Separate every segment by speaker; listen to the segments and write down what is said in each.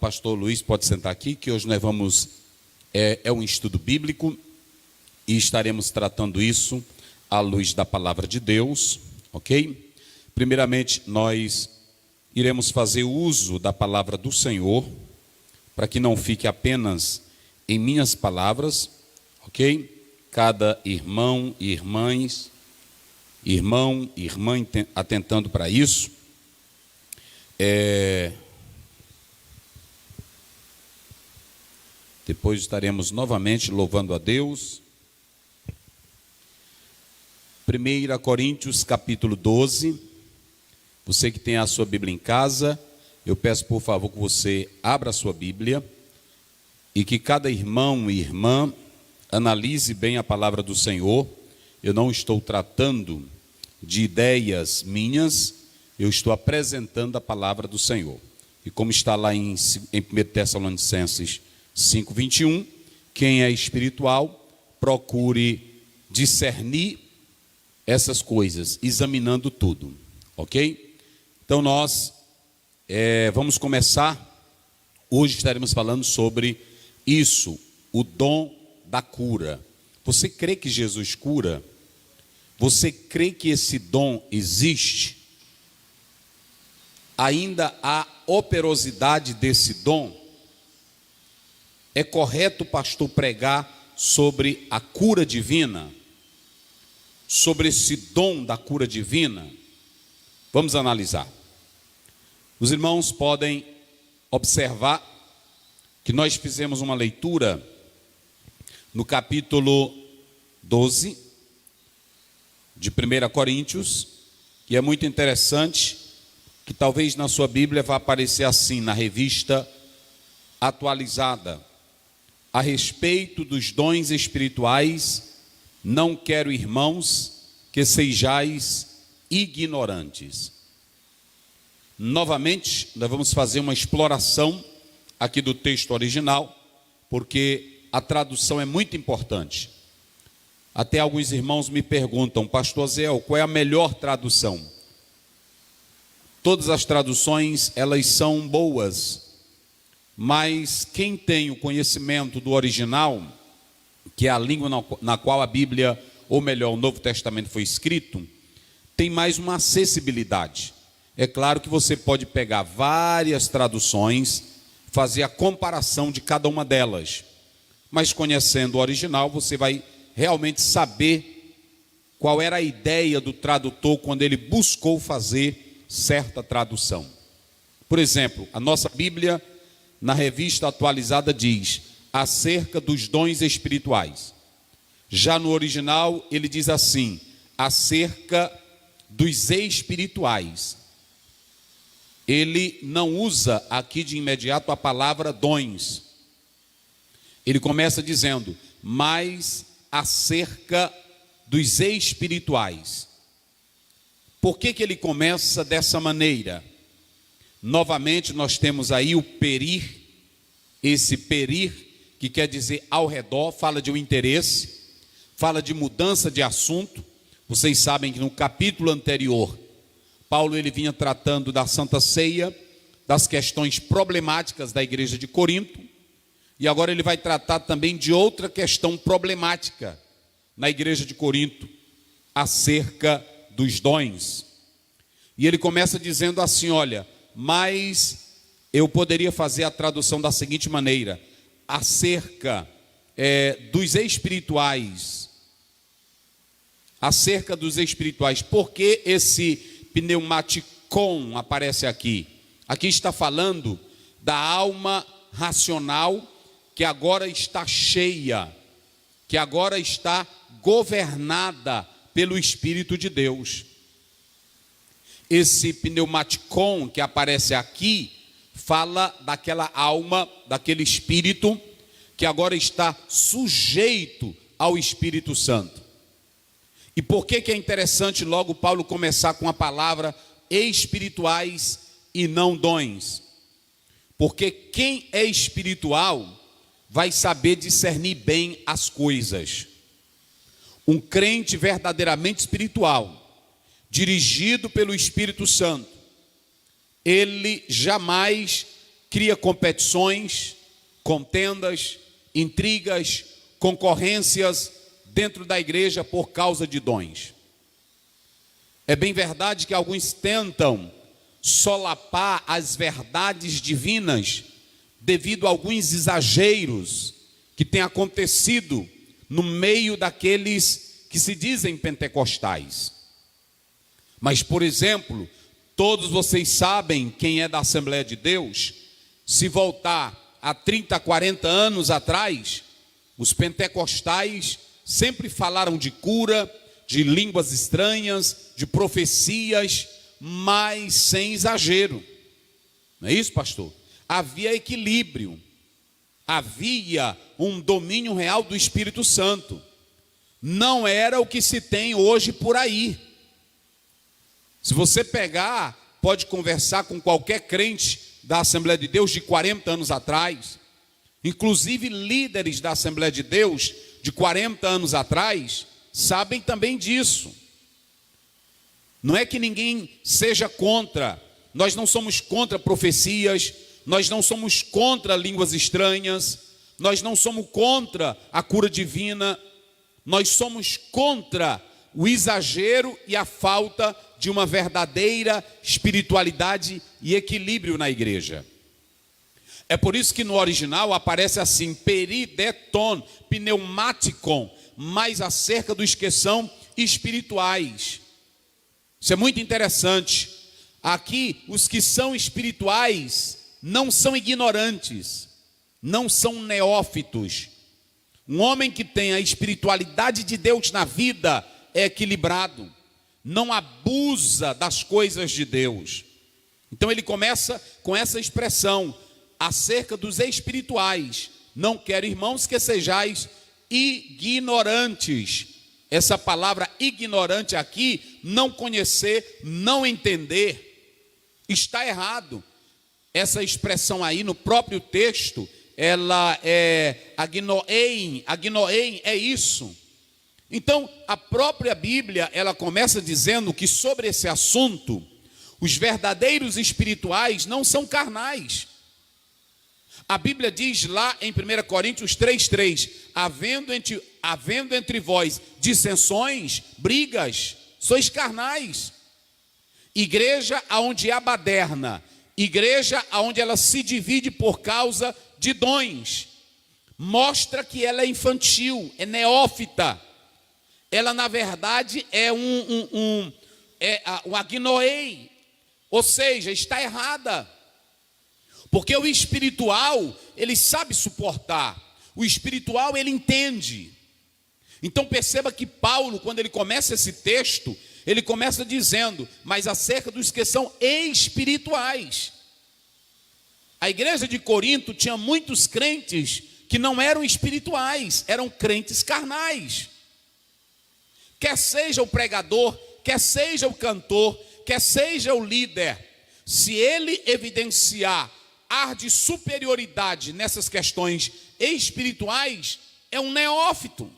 Speaker 1: pastor Luiz pode sentar aqui, que hoje nós vamos, é um estudo bíblico, e estaremos tratando isso à luz da palavra de Deus, ok? Primeiramente, nós iremos fazer uso da palavra do Senhor, para que não fique apenas em minhas palavras, ok? Cada irmão e irmã atentando para isso. Depois estaremos novamente louvando a Deus. 1 Coríntios capítulo 12. Você que tem a sua Bíblia em casa, eu peço por favor que você abra a sua Bíblia e que cada irmão e irmã analise bem a palavra do Senhor. Eu não estou tratando de ideias minhas, eu estou apresentando a palavra do Senhor. E como está lá em 1 Tessalonicenses 5:21, quem é espiritual, procure discernir essas coisas, examinando tudo, ok? Então nós vamos começar. Hoje estaremos falando sobre isso, o dom da cura. Você crê que Jesus cura? Você crê que esse dom existe? Ainda há operosidade desse dom? É correto o pastor pregar sobre a cura divina? Sobre esse dom da cura divina? Vamos analisar. Os irmãos podem observar que nós fizemos uma leitura no capítulo 12 de 1 Coríntios, que é muito interessante, que talvez na sua Bíblia vá aparecer assim, na revista atualizada: a respeito dos dons espirituais, não quero, irmãos, que sejais ignorantes. Novamente, nós vamos fazer uma exploração aqui do texto original, porque a tradução é muito importante. Até alguns irmãos me perguntam: pastor Zéu, qual é a melhor tradução? Todas as traduções, elas são boas, mas quem tem o conhecimento do original, que é a língua na qual a Bíblia, ou melhor, o Novo Testamento foi escrito, tem mais uma acessibilidade. É claro que você pode pegar várias traduções, fazer a comparação de cada uma delas, mas conhecendo o original, você vai realmente saber qual era a ideia do tradutor quando ele buscou fazer certa tradução. Por exemplo, a nossa Bíblia, na revista atualizada, diz acerca dos dons espirituais. Já no original, ele diz assim: acerca dos espirituais. Ele não usa aqui de imediato a palavra dons. Ele começa dizendo, mas acerca dos espirituais. Por que ele começa dessa maneira? Novamente nós temos aí o perir, esse perir, que quer dizer ao redor, fala de um interesse, fala de mudança de assunto. Vocês sabem que no capítulo anterior, Paulo ele vinha tratando da Santa Ceia, das questões problemáticas da igreja de Corinto, e agora ele vai tratar também de outra questão problemática na igreja de Corinto, acerca dos dons. E ele começa dizendo assim, olha, mas eu poderia fazer a tradução da seguinte maneira: acerca dos espirituais. Acerca dos espirituais. Por que esse pneumaticon aparece aqui? Aqui está falando da alma racional que agora está cheia, que agora está governada pelo Espírito de Deus. Esse pneumaticon que aparece aqui fala daquela alma, daquele espírito que agora está sujeito ao Espírito Santo. E por que é interessante logo Paulo começar com a palavra espirituais e não dons? Porque quem é espiritual vai saber discernir bem as coisas. Um crente verdadeiramente espiritual, dirigido pelo Espírito Santo, ele jamais cria competições, contendas, intrigas, concorrências dentro da igreja por causa de dons. É bem verdade que alguns tentam solapar as verdades divinas devido a alguns exageros que têm acontecido no meio daqueles que se dizem pentecostais. Mas, por exemplo, todos vocês sabem quem é da Assembleia de Deus. Se voltar a 30, 40 anos atrás, os pentecostais sempre falaram de cura, de línguas estranhas, de profecias, mas sem exagero. Não é isso, pastor? Havia equilíbrio, havia um domínio real do Espírito Santo. Não era o que se tem hoje por aí. Se você pegar, pode conversar com qualquer crente da Assembleia de Deus de 40 anos atrás, inclusive líderes da Assembleia de Deus de 40 anos atrás, sabem também disso. Não é que ninguém seja contra, nós não somos contra profecias, nós não somos contra línguas estranhas, nós não somos contra a cura divina, nós somos contra o exagero e a falta de uma verdadeira espiritualidade e equilíbrio na igreja. É por isso que no original aparece assim, perideton, pneumaticon, mais acerca dos que são espirituais. Isso é muito interessante. Aqui, os que são espirituais não são ignorantes, não são neófitos. Um homem que tem a espiritualidade de Deus na vida é equilibrado, não abusa das coisas de Deus. Então ele começa com essa expressão, acerca dos espirituais. Não quero, irmãos, que sejais ignorantes. Essa palavra ignorante aqui, não conhecer, não entender, está errado. Essa expressão aí no próprio texto, ela é agnoein é isso. Então, a própria Bíblia, ela começa dizendo que sobre esse assunto, os verdadeiros espirituais não são carnais. A Bíblia diz lá em 1 Coríntios 3,3, havendo entre vós dissensões, brigas, sois carnais. Igreja aonde há baderna, igreja aonde ela se divide por causa de dons, mostra que ela é infantil, é neófita. Ela na verdade é um agnoei, ou seja, está errada. Porque o espiritual, ele sabe suportar. O espiritual, ele entende. Então perceba que Paulo, quando ele começa esse texto, ele começa dizendo, mas acerca dos que são espirituais. A igreja de Corinto tinha muitos crentes que não eram espirituais, eram crentes carnais. Quer seja o pregador, quer seja o cantor, quer seja o líder, se ele evidenciar ar de superioridade nessas questões espirituais, é um neófito,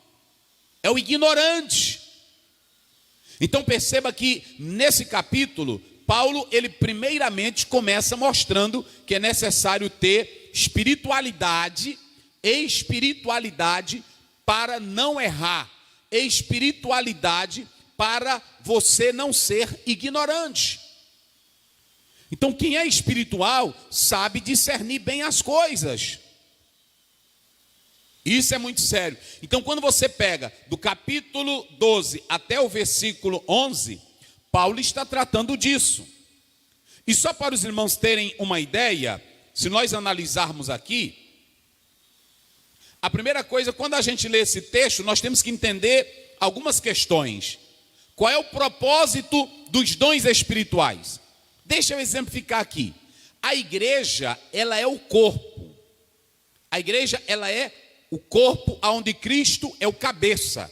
Speaker 1: é o ignorante. Então perceba que nesse capítulo, Paulo, ele primeiramente começa mostrando que é necessário ter espiritualidade para não errar, espiritualidade para você não ser ignorante. Então quem é espiritual sabe discernir bem as coisas. Isso é muito sério. Então quando você pega do capítulo 12 até o versículo 11, Paulo está tratando disso. E só para os irmãos terem uma ideia, se nós analisarmos aqui, a primeira coisa, quando a gente lê esse texto, nós temos que entender algumas questões. Qual é o propósito dos dons espirituais? Deixa eu exemplificar aqui. A igreja, ela é o corpo. A igreja, ela é o corpo onde Cristo é o cabeça.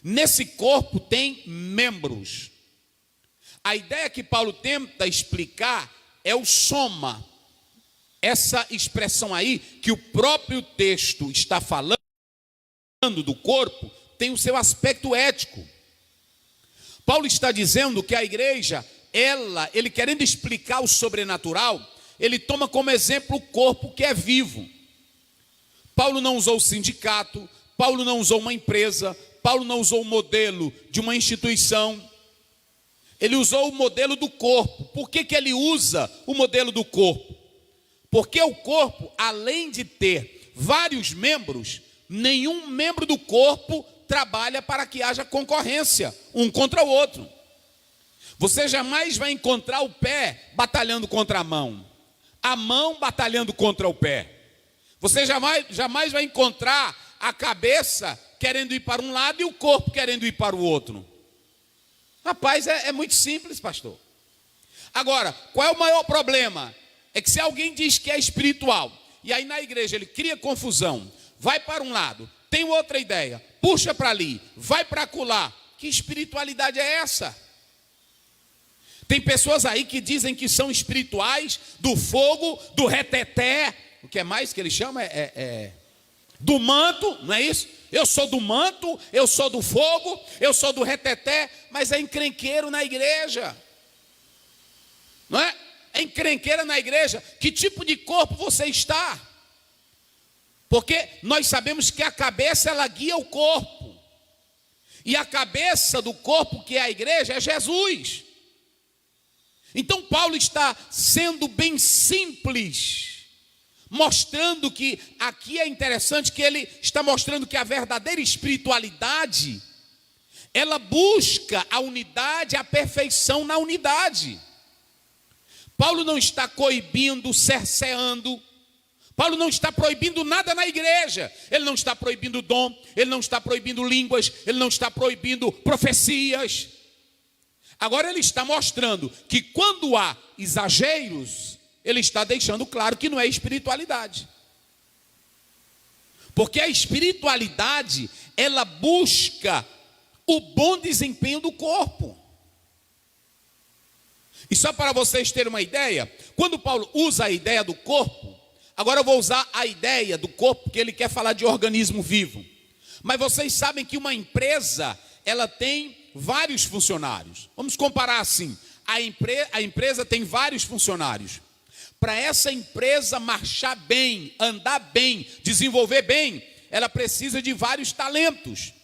Speaker 1: Nesse corpo tem membros. A ideia que Paulo tenta explicar é o soma. Essa expressão aí, que o próprio texto está falando do corpo, tem o seu aspecto ético. Paulo está dizendo que a igreja, ele querendo explicar o sobrenatural, ele toma como exemplo o corpo que é vivo. Paulo não usou o sindicato, Paulo não usou uma empresa, Paulo não usou o modelo de uma instituição. Ele usou o modelo do corpo. Por que ele usa o modelo do corpo? Porque o corpo, além de ter vários membros, nenhum membro do corpo trabalha para que haja concorrência um contra o outro. Você jamais vai encontrar o pé batalhando contra a mão batalhando contra o pé. Você jamais vai encontrar a cabeça querendo ir para um lado e o corpo querendo ir para o outro. Rapaz, é muito simples, pastor. Agora, qual é o maior problema? É que se alguém diz que é espiritual, e aí na igreja ele cria confusão, vai para um lado, tem outra ideia, puxa para ali, vai para acolá. Que espiritualidade é essa? Tem pessoas aí que dizem que são espirituais do fogo, do reteté, o que é mais que ele chama do manto, não é isso? Eu sou do manto, eu sou do fogo, eu sou do reteté, mas é encrenqueiro na igreja, não é? É encrenqueira na igreja. Que tipo de corpo você está? Porque nós sabemos que a cabeça ela guia o corpo, e a cabeça do corpo que é a igreja é Jesus. Então Paulo está sendo bem simples, mostrando que aqui é interessante que ele está mostrando que a verdadeira espiritualidade, ela busca a unidade, a perfeição na unidade. Paulo não está coibindo, cerceando. Paulo não está proibindo nada na igreja. Ele não está proibindo dom, ele não está proibindo línguas, ele não está proibindo profecias. Agora ele está mostrando que quando há exageros, ele está deixando claro que não é espiritualidade. Porque a espiritualidade, ela busca o bom desempenho do corpo. E só para vocês terem uma ideia, quando Paulo usa a ideia do corpo, agora eu vou usar a ideia do corpo, porque ele quer falar de organismo vivo. Mas vocês sabem que uma empresa, ela tem vários funcionários. Vamos comparar assim, a empresa tem vários funcionários. Para essa empresa marchar bem, andar bem, desenvolver bem, ela precisa de vários talentos.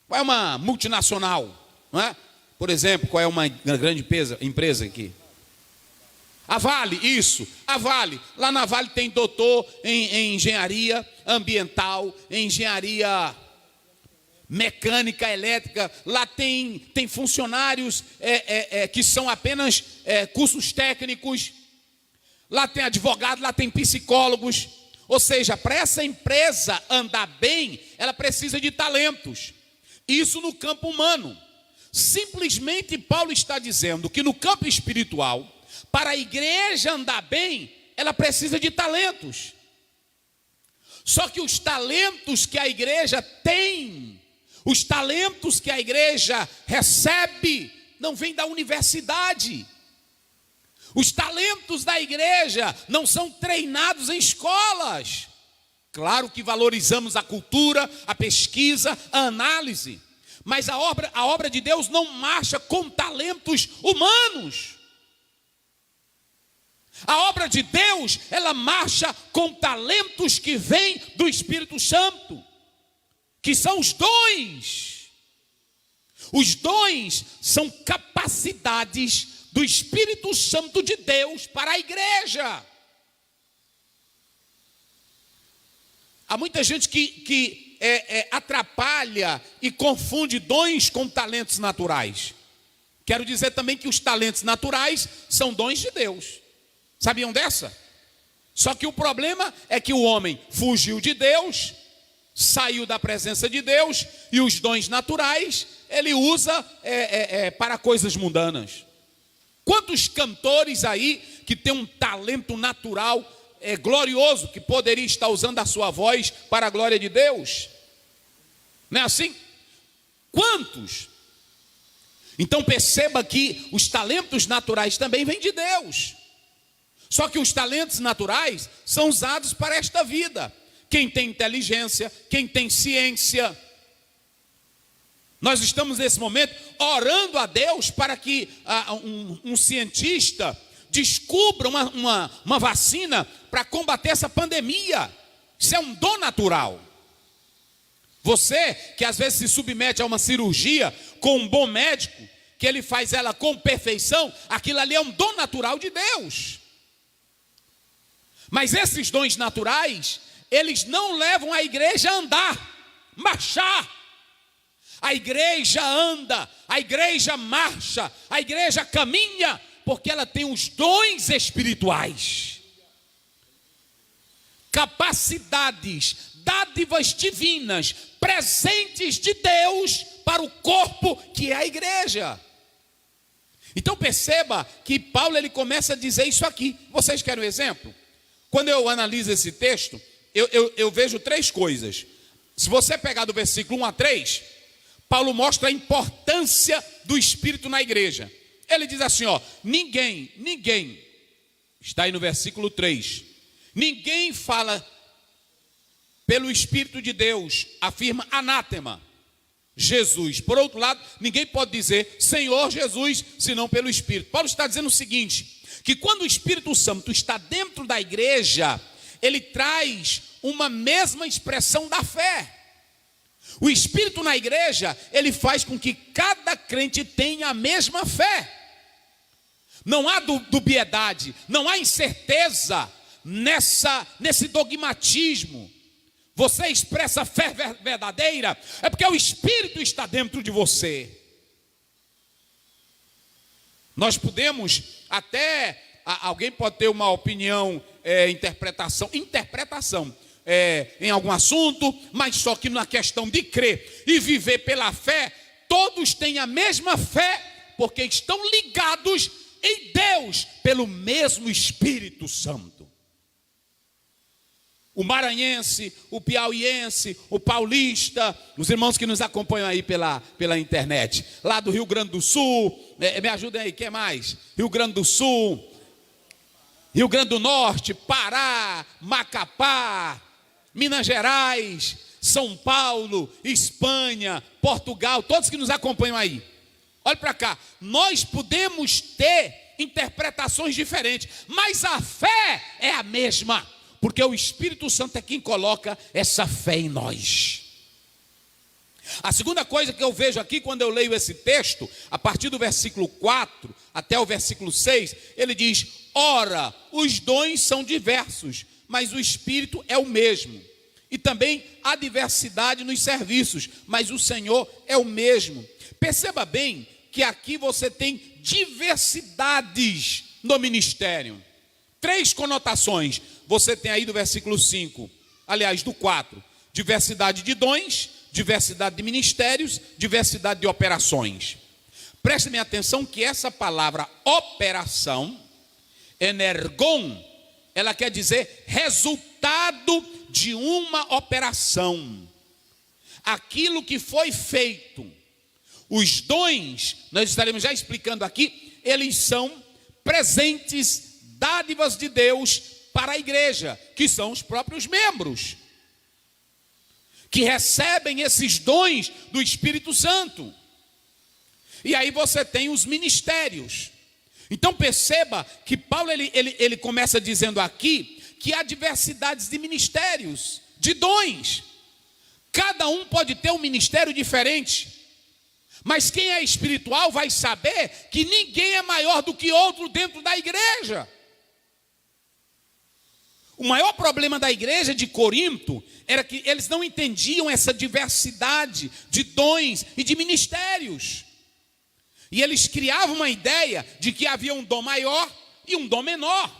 Speaker 1: Qual é uma multinacional, não é? Por exemplo, qual é uma grande empresa aqui? A Vale, isso, a Vale. Lá na Vale tem doutor em engenharia ambiental, em engenharia mecânica, elétrica. Lá tem funcionários que são apenas cursos técnicos. Lá tem advogado, lá tem psicólogos. Ou seja, para essa empresa andar bem, ela precisa de talentos. Isso no campo humano. Simplesmente Paulo está dizendo que no campo espiritual, para a igreja andar bem, ela precisa de talentos. Só que os talentos que a igreja tem, os talentos que a igreja recebe, não vêm da universidade. Os talentos da igreja não são treinados em escolas. Claro que valorizamos a cultura, a pesquisa, a análise. Mas a obra de Deus não marcha com talentos humanos. A obra de Deus, ela marcha com talentos que vêm do Espírito Santo, que são os dons. Os dons são capacidades do Espírito Santo de Deus para a igreja. Há muita gente que atrapalha e confunde dons com talentos naturais. Quero dizer também que os talentos naturais são dons de Deus. Sabiam dessa? Só que o problema é que o homem fugiu de Deus, saiu da presença de Deus, e os dons naturais ele usa para coisas mundanas. Quantos cantores aí que tem um talento natural glorioso, que poderia estar usando a sua voz para a glória de Deus? Não é assim? Quantos? Então perceba que os talentos naturais também vêm de Deus. Só que os talentos naturais são usados para esta vida. Quem tem inteligência, quem tem ciência. Nós estamos nesse momento orando a Deus para que um cientista descubra uma vacina para combater essa pandemia. Isso é um dom natural. Você que às vezes se submete a uma cirurgia com um bom médico, que ele faz ela com perfeição, aquilo ali é um dom natural de Deus. Mas esses dons naturais, eles não levam a igreja a andar, marchar. A igreja anda, a igreja marcha, a igreja caminha, porque ela tem os dons espirituais. Capacidades, dádivas divinas, presentes de Deus para o corpo que é a igreja. Então perceba que Paulo ele começa a dizer isso aqui. Vocês querem um exemplo? Quando eu analiso esse texto, eu vejo três coisas. Se você pegar do versículo 1 a 3, Paulo mostra a importância do Espírito na igreja. Ele diz assim, ninguém, está aí no versículo 3, ninguém fala pelo Espírito de Deus, afirma anátema, Jesus. Por outro lado, ninguém pode dizer Senhor Jesus, senão pelo Espírito. Paulo está dizendo o seguinte, que quando o Espírito Santo está dentro da igreja, ele traz uma mesma expressão da fé. O Espírito na igreja, ele faz com que cada crente tenha a mesma fé. Não há dubiedade, não há incerteza nesse dogmatismo. Você expressa fé verdadeira, é porque o Espírito está dentro de você. Nós podemos até, alguém pode ter uma opinião, interpretação, em algum assunto, mas só que na questão de crer e viver pela fé, todos têm a mesma fé, porque estão ligados em Deus pelo mesmo Espírito Santo. O maranhense, o piauiense, o paulista, os irmãos que nos acompanham aí pela internet, lá do Rio Grande do Sul, me ajudem aí, quem mais? Rio Grande do Sul, Rio Grande do Norte, Pará, Macapá, Minas Gerais, São Paulo, Espanha, Portugal, todos que nos acompanham aí. Olha para cá, nós podemos ter interpretações diferentes, mas a fé é a mesma, porque o Espírito Santo é quem coloca essa fé em nós. A segunda coisa que eu vejo aqui quando eu leio esse texto, a partir do versículo 4 até o versículo 6, ele diz: ora, os dons são diversos, mas o Espírito é o mesmo. E também há diversidade nos serviços, mas o Senhor é o mesmo. Perceba bem que aqui você tem diversidades no ministério. Três conotações. Você tem aí do versículo 5, aliás, do 4. Diversidade de dons, diversidade de ministérios, diversidade de operações. Prestem atenção que essa palavra operação, energon, ela quer dizer resultado de uma operação. Aquilo que foi feito. Os dons, nós estaremos já explicando aqui, eles são presentes, dádivas de Deus para a igreja, que são os próprios membros, que recebem esses dons do Espírito Santo. E aí você tem os ministérios. Então perceba que Paulo ele começa dizendo aqui que há diversidades de ministérios, de dons. Cada um pode ter um ministério diferente. Mas quem é espiritual vai saber que ninguém é maior do que outro dentro da igreja. O maior problema da igreja de Corinto era que eles não entendiam essa diversidade de dons e de ministérios. E eles criavam uma ideia de que havia um dom maior e um dom menor.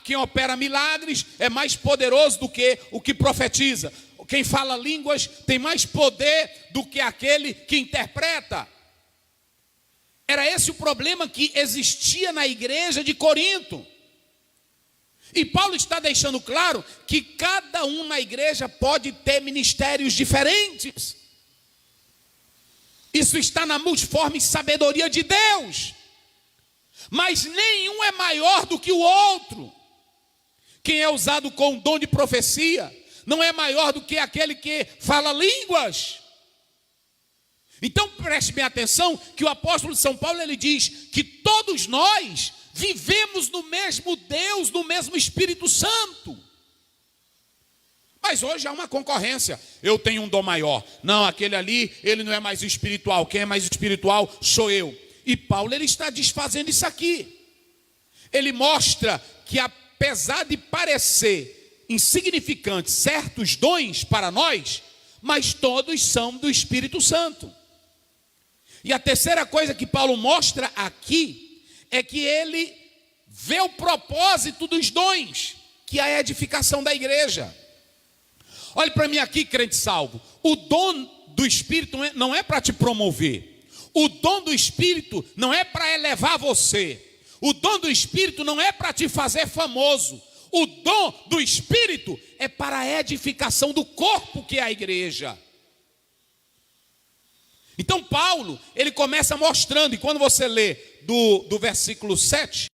Speaker 1: Quem opera milagres é mais poderoso do que o que profetiza. Quem fala línguas tem mais poder do que aquele que interpreta. Era esse o problema que existia na igreja de Corinto. E Paulo está deixando claro que cada um na igreja pode ter ministérios diferentes. Isso está na multiforme sabedoria de Deus. Mas nenhum é maior do que o outro. Quem é usado com o dom de profecia não é maior do que aquele que fala línguas. Então preste bem atenção que o apóstolo de São Paulo, ele diz que todos nós vivemos no mesmo Deus, no mesmo Espírito Santo. Mas hoje há uma concorrência. Eu tenho um dom maior. Não, aquele ali, ele não é mais espiritual. Quem é mais espiritual sou eu. E Paulo, ele está desfazendo isso aqui. Ele mostra que apesar de parecer insignificantes certos dons para nós, mas todos são do Espírito Santo. E a terceira coisa que Paulo mostra aqui é que ele vê o propósito dos dons, que é a edificação da igreja. Olhe para mim aqui, crente salvo. O dom do Espírito não é para te promover. O dom do Espírito não é para elevar você. O dom do Espírito não é para te fazer famoso. O dom do Espírito é para a edificação do corpo que é a igreja. Então Paulo, ele começa mostrando, e quando você lê do versículo 7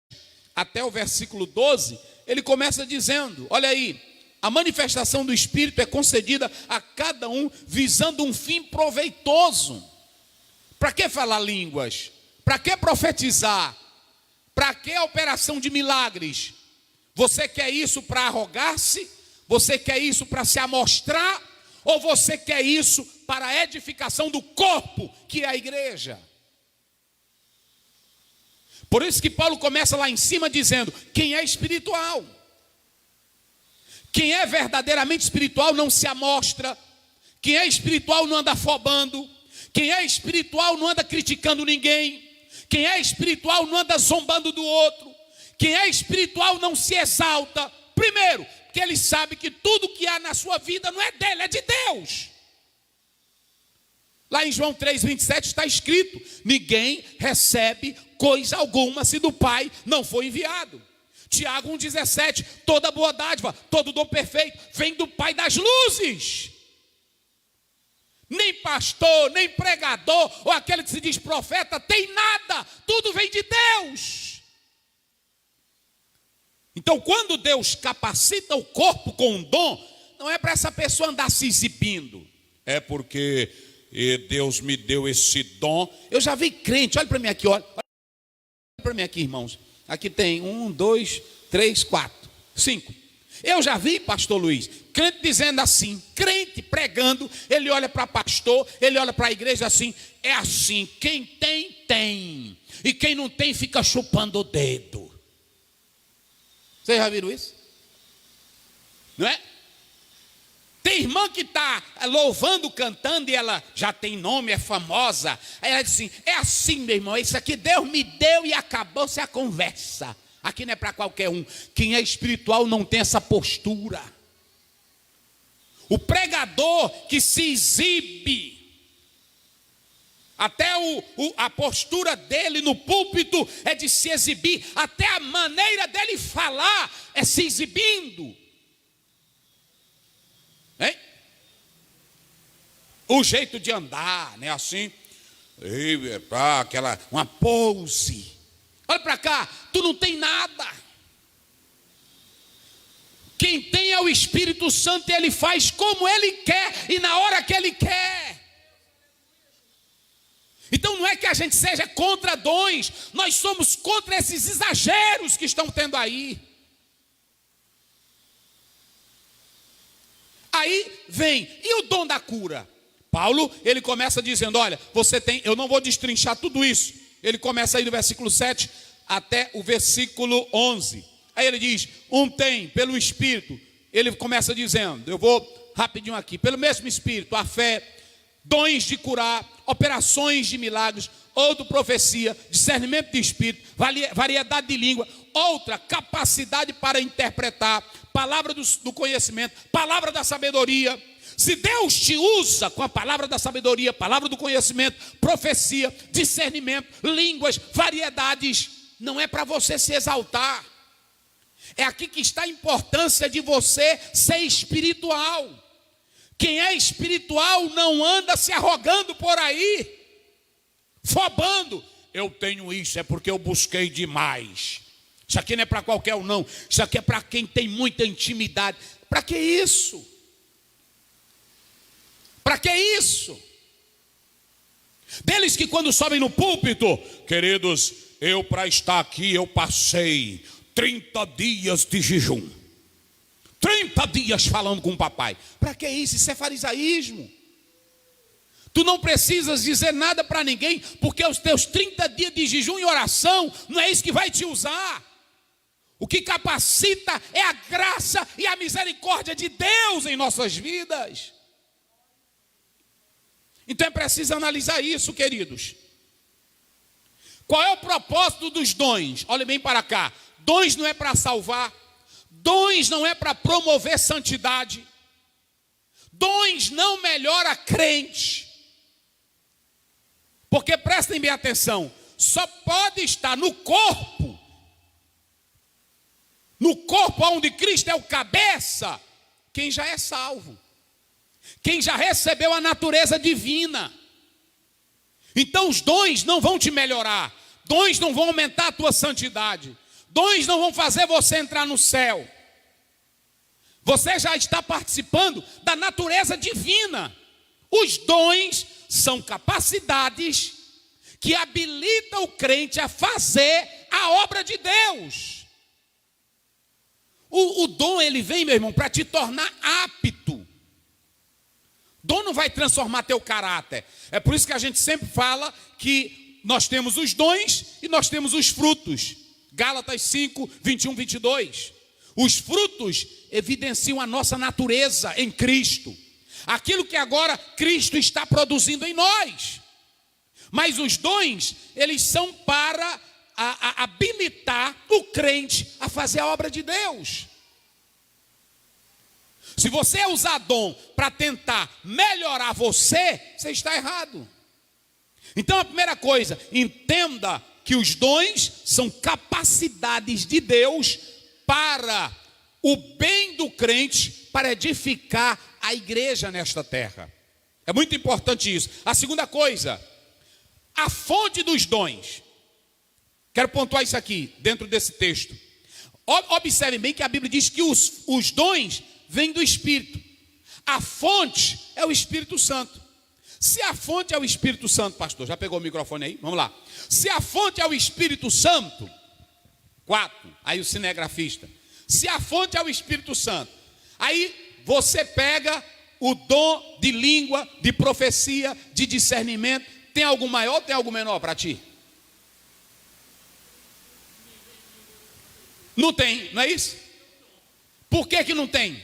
Speaker 1: até o versículo 12, ele começa dizendo, olha aí, a manifestação do Espírito é concedida a cada um visando um fim proveitoso. Para que falar línguas? Para que profetizar? Para que a operação de milagres? Você quer isso para arrogar-se? Você quer isso para se amostrar? Ou você quer isso para a edificação do corpo, que é a igreja? Por isso que Paulo começa lá em cima dizendo, quem é espiritual? Quem é verdadeiramente espiritual não se amostra. Quem é espiritual não anda afobando. Quem é espiritual não anda criticando ninguém. Quem é espiritual não anda zombando do outro. Quem é espiritual não se exalta. Primeiro, porque ele sabe que tudo que há na sua vida não é dele, é de Deus. Lá em João 3,27 está escrito, ninguém recebe coisa alguma se do Pai não for enviado. Tiago 1,17, toda boa dádiva, todo dom perfeito, vem do Pai das luzes. Nem pastor, nem pregador, ou aquele que se diz profeta, tem nada, tudo vem de Deus. Então quando Deus capacita o corpo com um dom, não é para essa pessoa andar se exibindo. É porque Deus me deu esse dom. Eu já vi crente, olha para mim aqui, olha para mim aqui, irmãos. Aqui tem 1, 2, 3, 4, 5. Eu já vi, pastor Luiz, crente dizendo assim, crente pregando, ele olha para pastor, ele olha para a igreja assim, é assim, quem tem, tem. E quem não tem, fica chupando o dedo. Vocês já viram isso? Não é? Tem irmã que está louvando, cantando, e ela já tem nome, é famosa. Aí ela diz assim, é assim, meu irmão, isso aqui Deus me deu e acabou-se a conversa. Aqui não é para qualquer um. Quem é espiritual não tem essa postura. O pregador que se exibe, até a postura dele no púlpito é de se exibir, até a maneira dele falar é se exibindo. Hein? O jeito de andar, né? Assim, uma pose. Olha para cá, tu não tem nada. Quem tem é o Espírito Santo e ele faz como ele quer e na hora que ele quer. Então não é que a gente seja contra dons, nós somos contra esses exageros que estão tendo aí. Aí vem, e o dom da cura? Paulo, ele começa dizendo, olha, você tem, eu não vou destrinchar tudo isso. Ele começa aí do versículo 7 até o versículo 11. Aí ele diz, um tem pelo Espírito. Ele começa dizendo, eu vou rapidinho aqui. Pelo mesmo Espírito, a fé, dons de curar, operações de milagres, outro profecia, discernimento de Espírito, variedade de língua, outra capacidade para interpretar, palavra do conhecimento, palavra da sabedoria. Se Deus te usa com a palavra da sabedoria, palavra do conhecimento, profecia, discernimento, línguas, variedades, não é para você se exaltar. É aqui que está a importância de você ser espiritual. Quem é espiritual não anda se arrogando por aí, fobando. Eu tenho isso, é porque eu busquei demais. Isso aqui não é para qualquer um não. Isso aqui é para quem tem muita intimidade. Para que isso? Para que isso? Deles que quando sobem no púlpito, queridos, eu para estar aqui eu passei 30 dias de jejum. 30 dias falando com o papai. Para que isso? Isso é farisaísmo. Tu não precisas dizer nada para ninguém, porque os teus 30 dias de jejum e oração não é isso que vai te usar. O que capacita é a graça e a misericórdia de Deus em nossas vidas. Então é preciso analisar isso, queridos. Qual é o propósito dos dons? Olhe bem para cá. Dons não é para salvar. Dons não é para promover santidade. Dons não melhora crente. Porque prestem bem atenção, só pode estar no corpo onde Cristo é o cabeça, quem já é salvo, quem já recebeu a natureza divina. Então os dons não vão te melhorar, dons não vão aumentar a tua santidade, dons não vão fazer você entrar no céu. Você já está participando da natureza divina. Os dons são capacidades que habilitam o crente a fazer a obra de Deus. O dom, ele vem, meu irmão, para te tornar apto. Dom não vai transformar teu caráter. É por isso que a gente sempre fala que nós temos os dons e nós temos os frutos. Gálatas 5, 21, 22. Os frutos evidenciam a nossa natureza em Cristo. Aquilo que agora Cristo está produzindo em nós. Mas os dons, eles são para habilitar o crente a fazer a obra de Deus. Se você usar dom para tentar melhorar você, você está errado. Então a primeira coisa, entenda que os dons são capacidades de Deus para o bem do crente, para edificar a igreja nesta terra. É muito importante isso. A segunda coisa, a fonte dos dons. Quero pontuar isso aqui, dentro desse texto. Observe bem que a Bíblia diz que os dons vêm do Espírito. A fonte é o Espírito Santo. Se a fonte é o Espírito Santo, pastor, já pegou o microfone aí? Vamos lá. Se a fonte é o Espírito Santo, 4, aí o cinegrafista. Se a fonte é o Espírito Santo, aí você pega o dom de língua, de profecia, de discernimento. Tem algo maior ou tem algo menor para ti? Não tem, não é isso? Por que que não tem?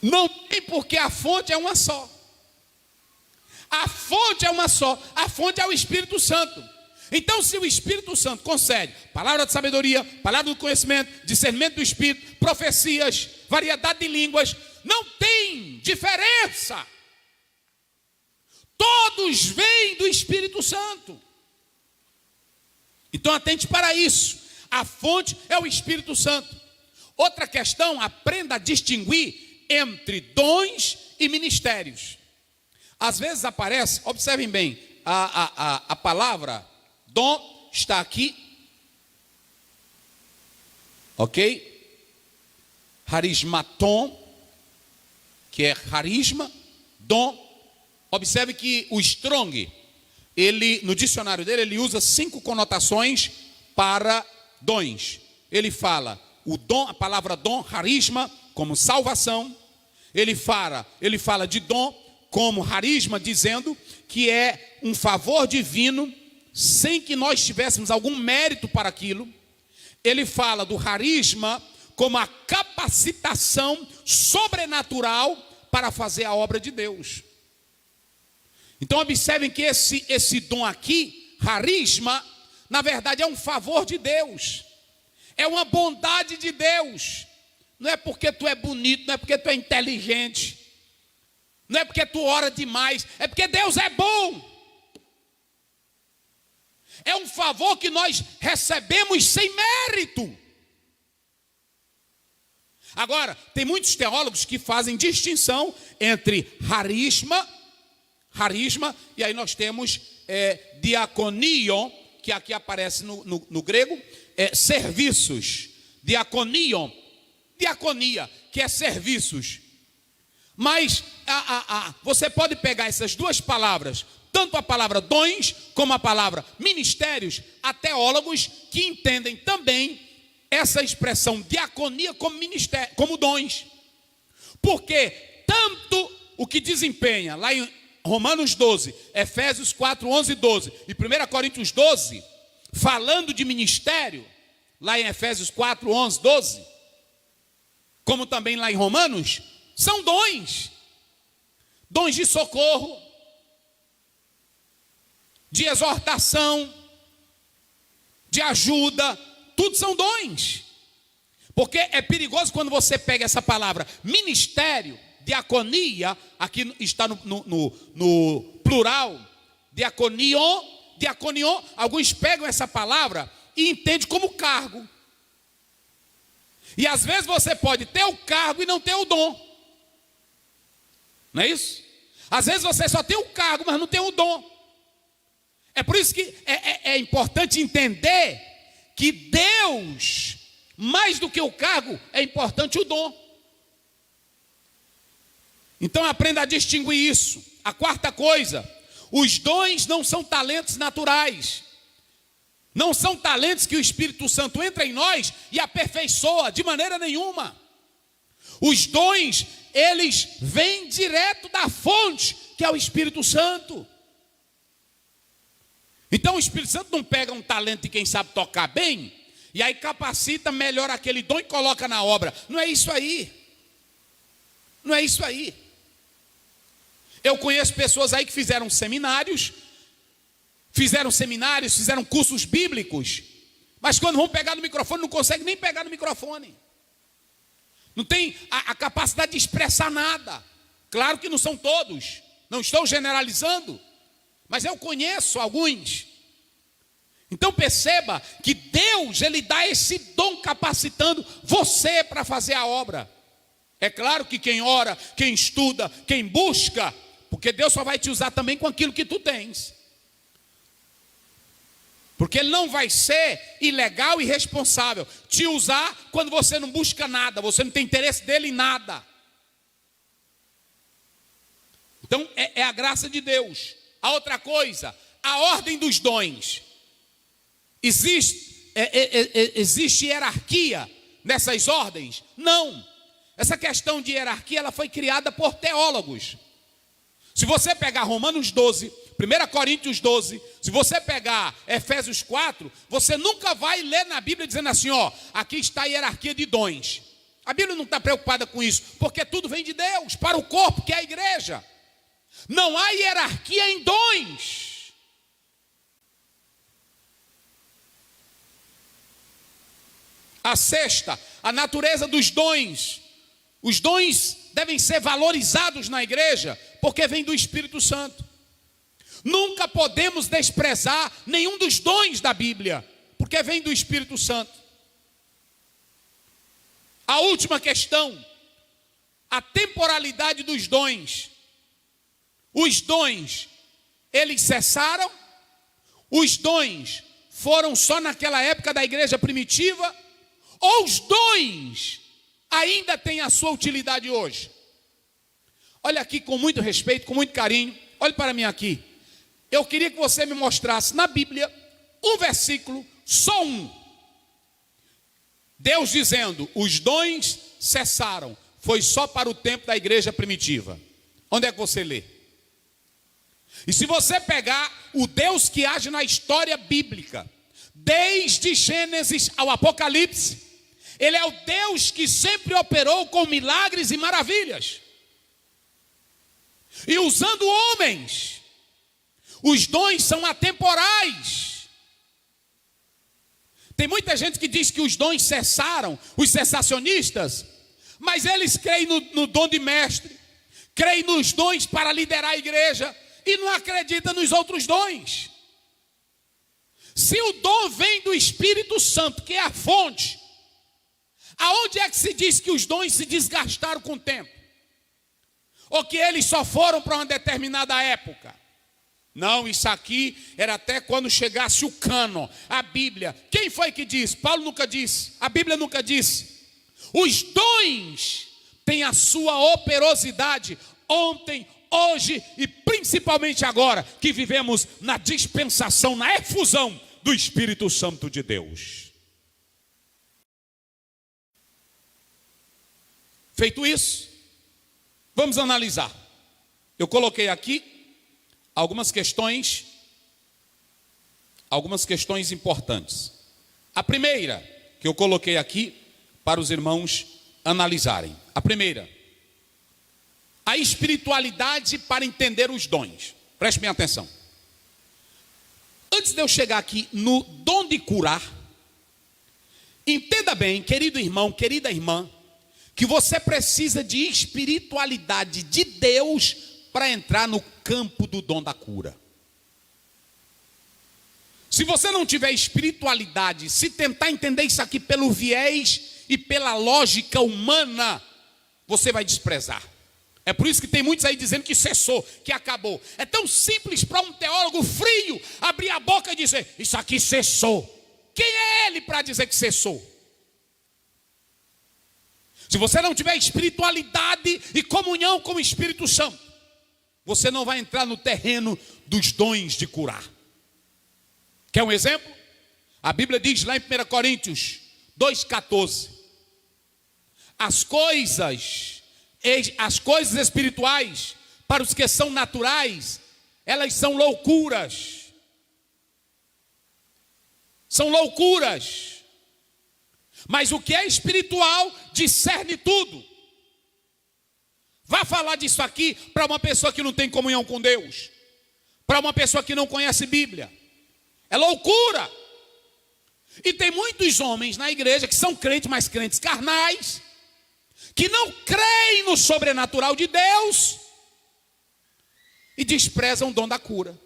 Speaker 1: Não tem, porque a fonte é uma só. A fonte é uma só. A fonte é o Espírito Santo. Então, se o Espírito Santo concede palavra de sabedoria, palavra do conhecimento, discernimento do Espírito, profecias, variedade de línguas, não tem diferença. Todos vêm do Espírito Santo. Então, atente para isso. A fonte é o Espírito Santo. Outra questão, aprenda a distinguir entre dons e ministérios. Às vezes aparece, observem bem, a palavra dom está aqui, ok? Harismaton, que é carisma, dom. Observe que o Strong, ele, no dicionário dele, ele usa 5 conotações para dons. Ele fala o dom, a palavra dom, carisma, como salvação. Ele fala de dom como carisma, dizendo que é um favor divino, sem que nós tivéssemos algum mérito para aquilo. Ele fala do carisma como a capacitação sobrenatural para fazer a obra de Deus. Então observem que esse dom aqui, carisma, na verdade é um favor de Deus. É uma bondade de Deus. Não é porque tu é bonito, não é porque tu é inteligente, não é porque tu ora demais, é porque Deus é bom. É um favor que nós recebemos sem mérito. Agora, tem muitos teólogos que fazem distinção entre carisma, e aí nós temos diakonion, que aqui aparece no grego, serviços. Diaconia, que é serviços. Mas você pode pegar essas duas palavras, tanto a palavra dons como a palavra ministérios, há teólogos que entendem também essa expressão diaconia como ministério, como dons. Porque tanto o que desempenha lá em Romanos 12, Efésios 4, 11 e 12 e 1 Coríntios 12, falando de ministério, lá em Efésios 4, 11, 12, como também lá em Romanos, são dons. Dons de socorro, de exortação, de ajuda, tudo são dons. Porque é perigoso quando você pega essa palavra ministério, diaconia, aqui está no plural, diaconion, alguns pegam essa palavra e entendem como cargo. E às vezes você pode ter o cargo e não ter o dom. Não é isso? Às vezes você só tem o cargo, mas não tem o dom. É por isso que é importante entender que Deus, mais do que o cargo, é importante o dom. Então aprenda a distinguir isso. A quarta coisa, os dons não são talentos naturais. Não são talentos que o Espírito Santo entra em nós e aperfeiçoa de maneira nenhuma. Os dons, eles vêm direto da fonte, que é o Espírito Santo. Então o Espírito Santo não pega um talento de quem sabe tocar bem, e aí capacita melhor aquele dom e coloca na obra. Não é isso aí. Não é isso aí. Eu conheço pessoas aí que fizeram seminários, fizeram cursos bíblicos, mas quando vão pegar no microfone, não conseguem nem pegar no microfone. Não tem a capacidade de expressar nada. Claro que não são todos, não estou generalizando, mas eu conheço alguns. Então perceba que Deus, Ele dá esse dom capacitando você para fazer a obra. É claro que quem ora, quem estuda, quem busca, porque Deus só vai te usar também com aquilo que tu tens. Porque Ele não vai ser ilegal e irresponsável te usar quando você não busca nada, você não tem interesse dele em nada. Então é a graça de Deus. A outra coisa, a ordem dos dons. Existe hierarquia nessas ordens? Não. Essa questão de hierarquia, ela foi criada por teólogos. Se você pegar Romanos 12, 1 Coríntios 12, se você pegar Efésios 4, você nunca vai ler na Bíblia dizendo assim, ó, aqui está a hierarquia de dons. A Bíblia não está preocupada com isso, porque tudo vem de Deus, para o corpo, que é a igreja. Não há hierarquia em dons. A sexta, a natureza dos dons. Os dons devem ser valorizados na igreja, porque vem do Espírito Santo. Nunca podemos desprezar nenhum dos dons da Bíblia, porque vem do Espírito Santo. A última questão, a temporalidade dos dons. Os dons, eles cessaram? Os dons foram só naquela época da igreja primitiva? Ou os dons ainda têm a sua utilidade hoje? Olha aqui com muito respeito, com muito carinho, olhe para mim aqui. Eu queria que você me mostrasse na Bíblia um versículo, só um. Deus dizendo, os dons cessaram, foi só para o tempo da igreja primitiva. Onde é que você lê? E se você pegar o Deus que age na história bíblica, desde Gênesis ao Apocalipse, Ele é o Deus que sempre operou com milagres e maravilhas. E usando homens, os dons são atemporais. Tem muita gente que diz que os dons cessaram, os cessacionistas, mas eles creem no dom de mestre, creem nos dons para liderar a igreja e não acreditam nos outros dons. Se o dom vem do Espírito Santo, que é a fonte, aonde é que se diz que os dons se desgastaram com o tempo? Ou que eles só foram para uma determinada época? Não, isso aqui era até quando chegasse o cânon, a Bíblia. Quem foi que disse? Paulo nunca disse, a Bíblia nunca disse. Os dons tem a sua operosidade ontem, hoje e principalmente agora que vivemos na dispensação, na efusão do Espírito Santo de Deus. Feito isso, vamos analisar. Eu coloquei aqui algumas questões importantes. A primeira que eu coloquei aqui para os irmãos analisarem. A primeira, a espiritualidade para entender os dons. Preste bem atenção. Antes de eu chegar aqui no dom de curar, entenda bem, querido irmão, querida irmã, que você precisa de espiritualidade de Deus para entrar no campo do dom da cura. Se você não tiver espiritualidade, se tentar entender isso aqui pelo viés e pela lógica humana, você vai desprezar. É por isso que tem muitos aí dizendo que cessou, que acabou. É tão simples para um teólogo frio abrir a boca e dizer: isso aqui cessou. Quem é ele para dizer que cessou? Se você não tiver espiritualidade e comunhão com o Espírito Santo, você não vai entrar no terreno dos dons de curar. Quer um exemplo? A Bíblia diz lá em 1 Coríntios 2,14: as coisas espirituais, para os que são naturais, elas são loucuras. São loucuras. Mas o que é espiritual discerne tudo. Vá falar disso aqui para uma pessoa que não tem comunhão com Deus, para uma pessoa que não conhece Bíblia. É loucura. E tem muitos homens na igreja que são crentes, mas crentes carnais, que não creem no sobrenatural de Deus e desprezam o dom da cura.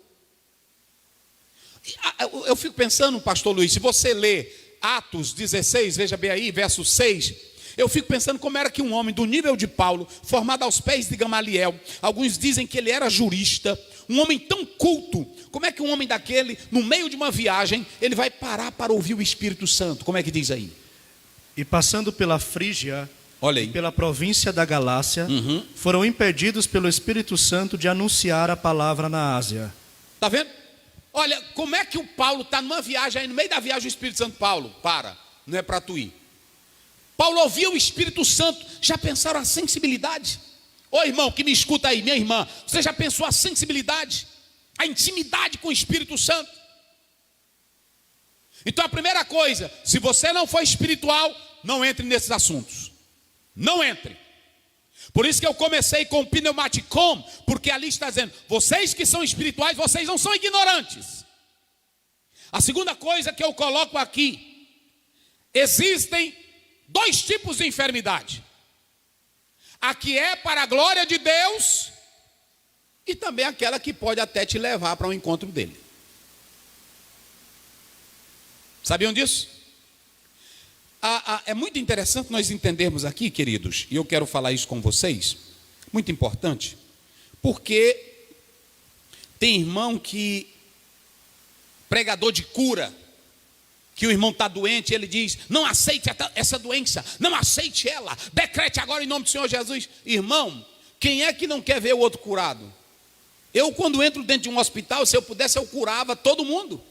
Speaker 1: Eu fico pensando, pastor Luiz, se você lê Atos 16, veja bem aí, verso 6, eu fico pensando como era que um homem do nível de Paulo, formado aos pés de Gamaliel, alguns dizem que ele era jurista, um homem tão culto, como é que um homem daquele, no meio de uma viagem, ele vai parar para ouvir o Espírito Santo? Como é que diz aí?
Speaker 2: E passando pela Frígia,
Speaker 1: olha aí,
Speaker 2: e pela província da Galácia, foram impedidos pelo Espírito Santo de anunciar a palavra na Ásia.
Speaker 1: Está vendo? Olha, como é que o Paulo está numa viagem, aí no meio da viagem o Espírito Santo, Paulo, para, não é para tu ir. Paulo ouvia o Espírito Santo. Já pensaram a sensibilidade? Ô irmão que me escuta aí, minha irmã, você já pensou a sensibilidade, a intimidade com o Espírito Santo? Então a primeira coisa, se você não for espiritual, não entre nesses assuntos. Não entre. Por isso que eu comecei com o pneumaticon, porque ali está dizendo: vocês que são espirituais, vocês não são ignorantes. A segunda coisa que eu coloco aqui: existem dois tipos de enfermidade. A que é para a glória de Deus e também aquela que pode até te levar para um encontro dele. Sabiam disso? É muito interessante nós entendermos aqui, queridos, e eu quero falar isso com vocês, muito importante, porque tem irmão que, pregador de cura, que o irmão está doente, ele diz: não aceite essa doença, não aceite ela, decrete agora em nome do Senhor Jesus. Irmão, quem é que não quer ver o outro curado? Eu, quando entro dentro de um hospital, se eu pudesse, eu curava todo mundo.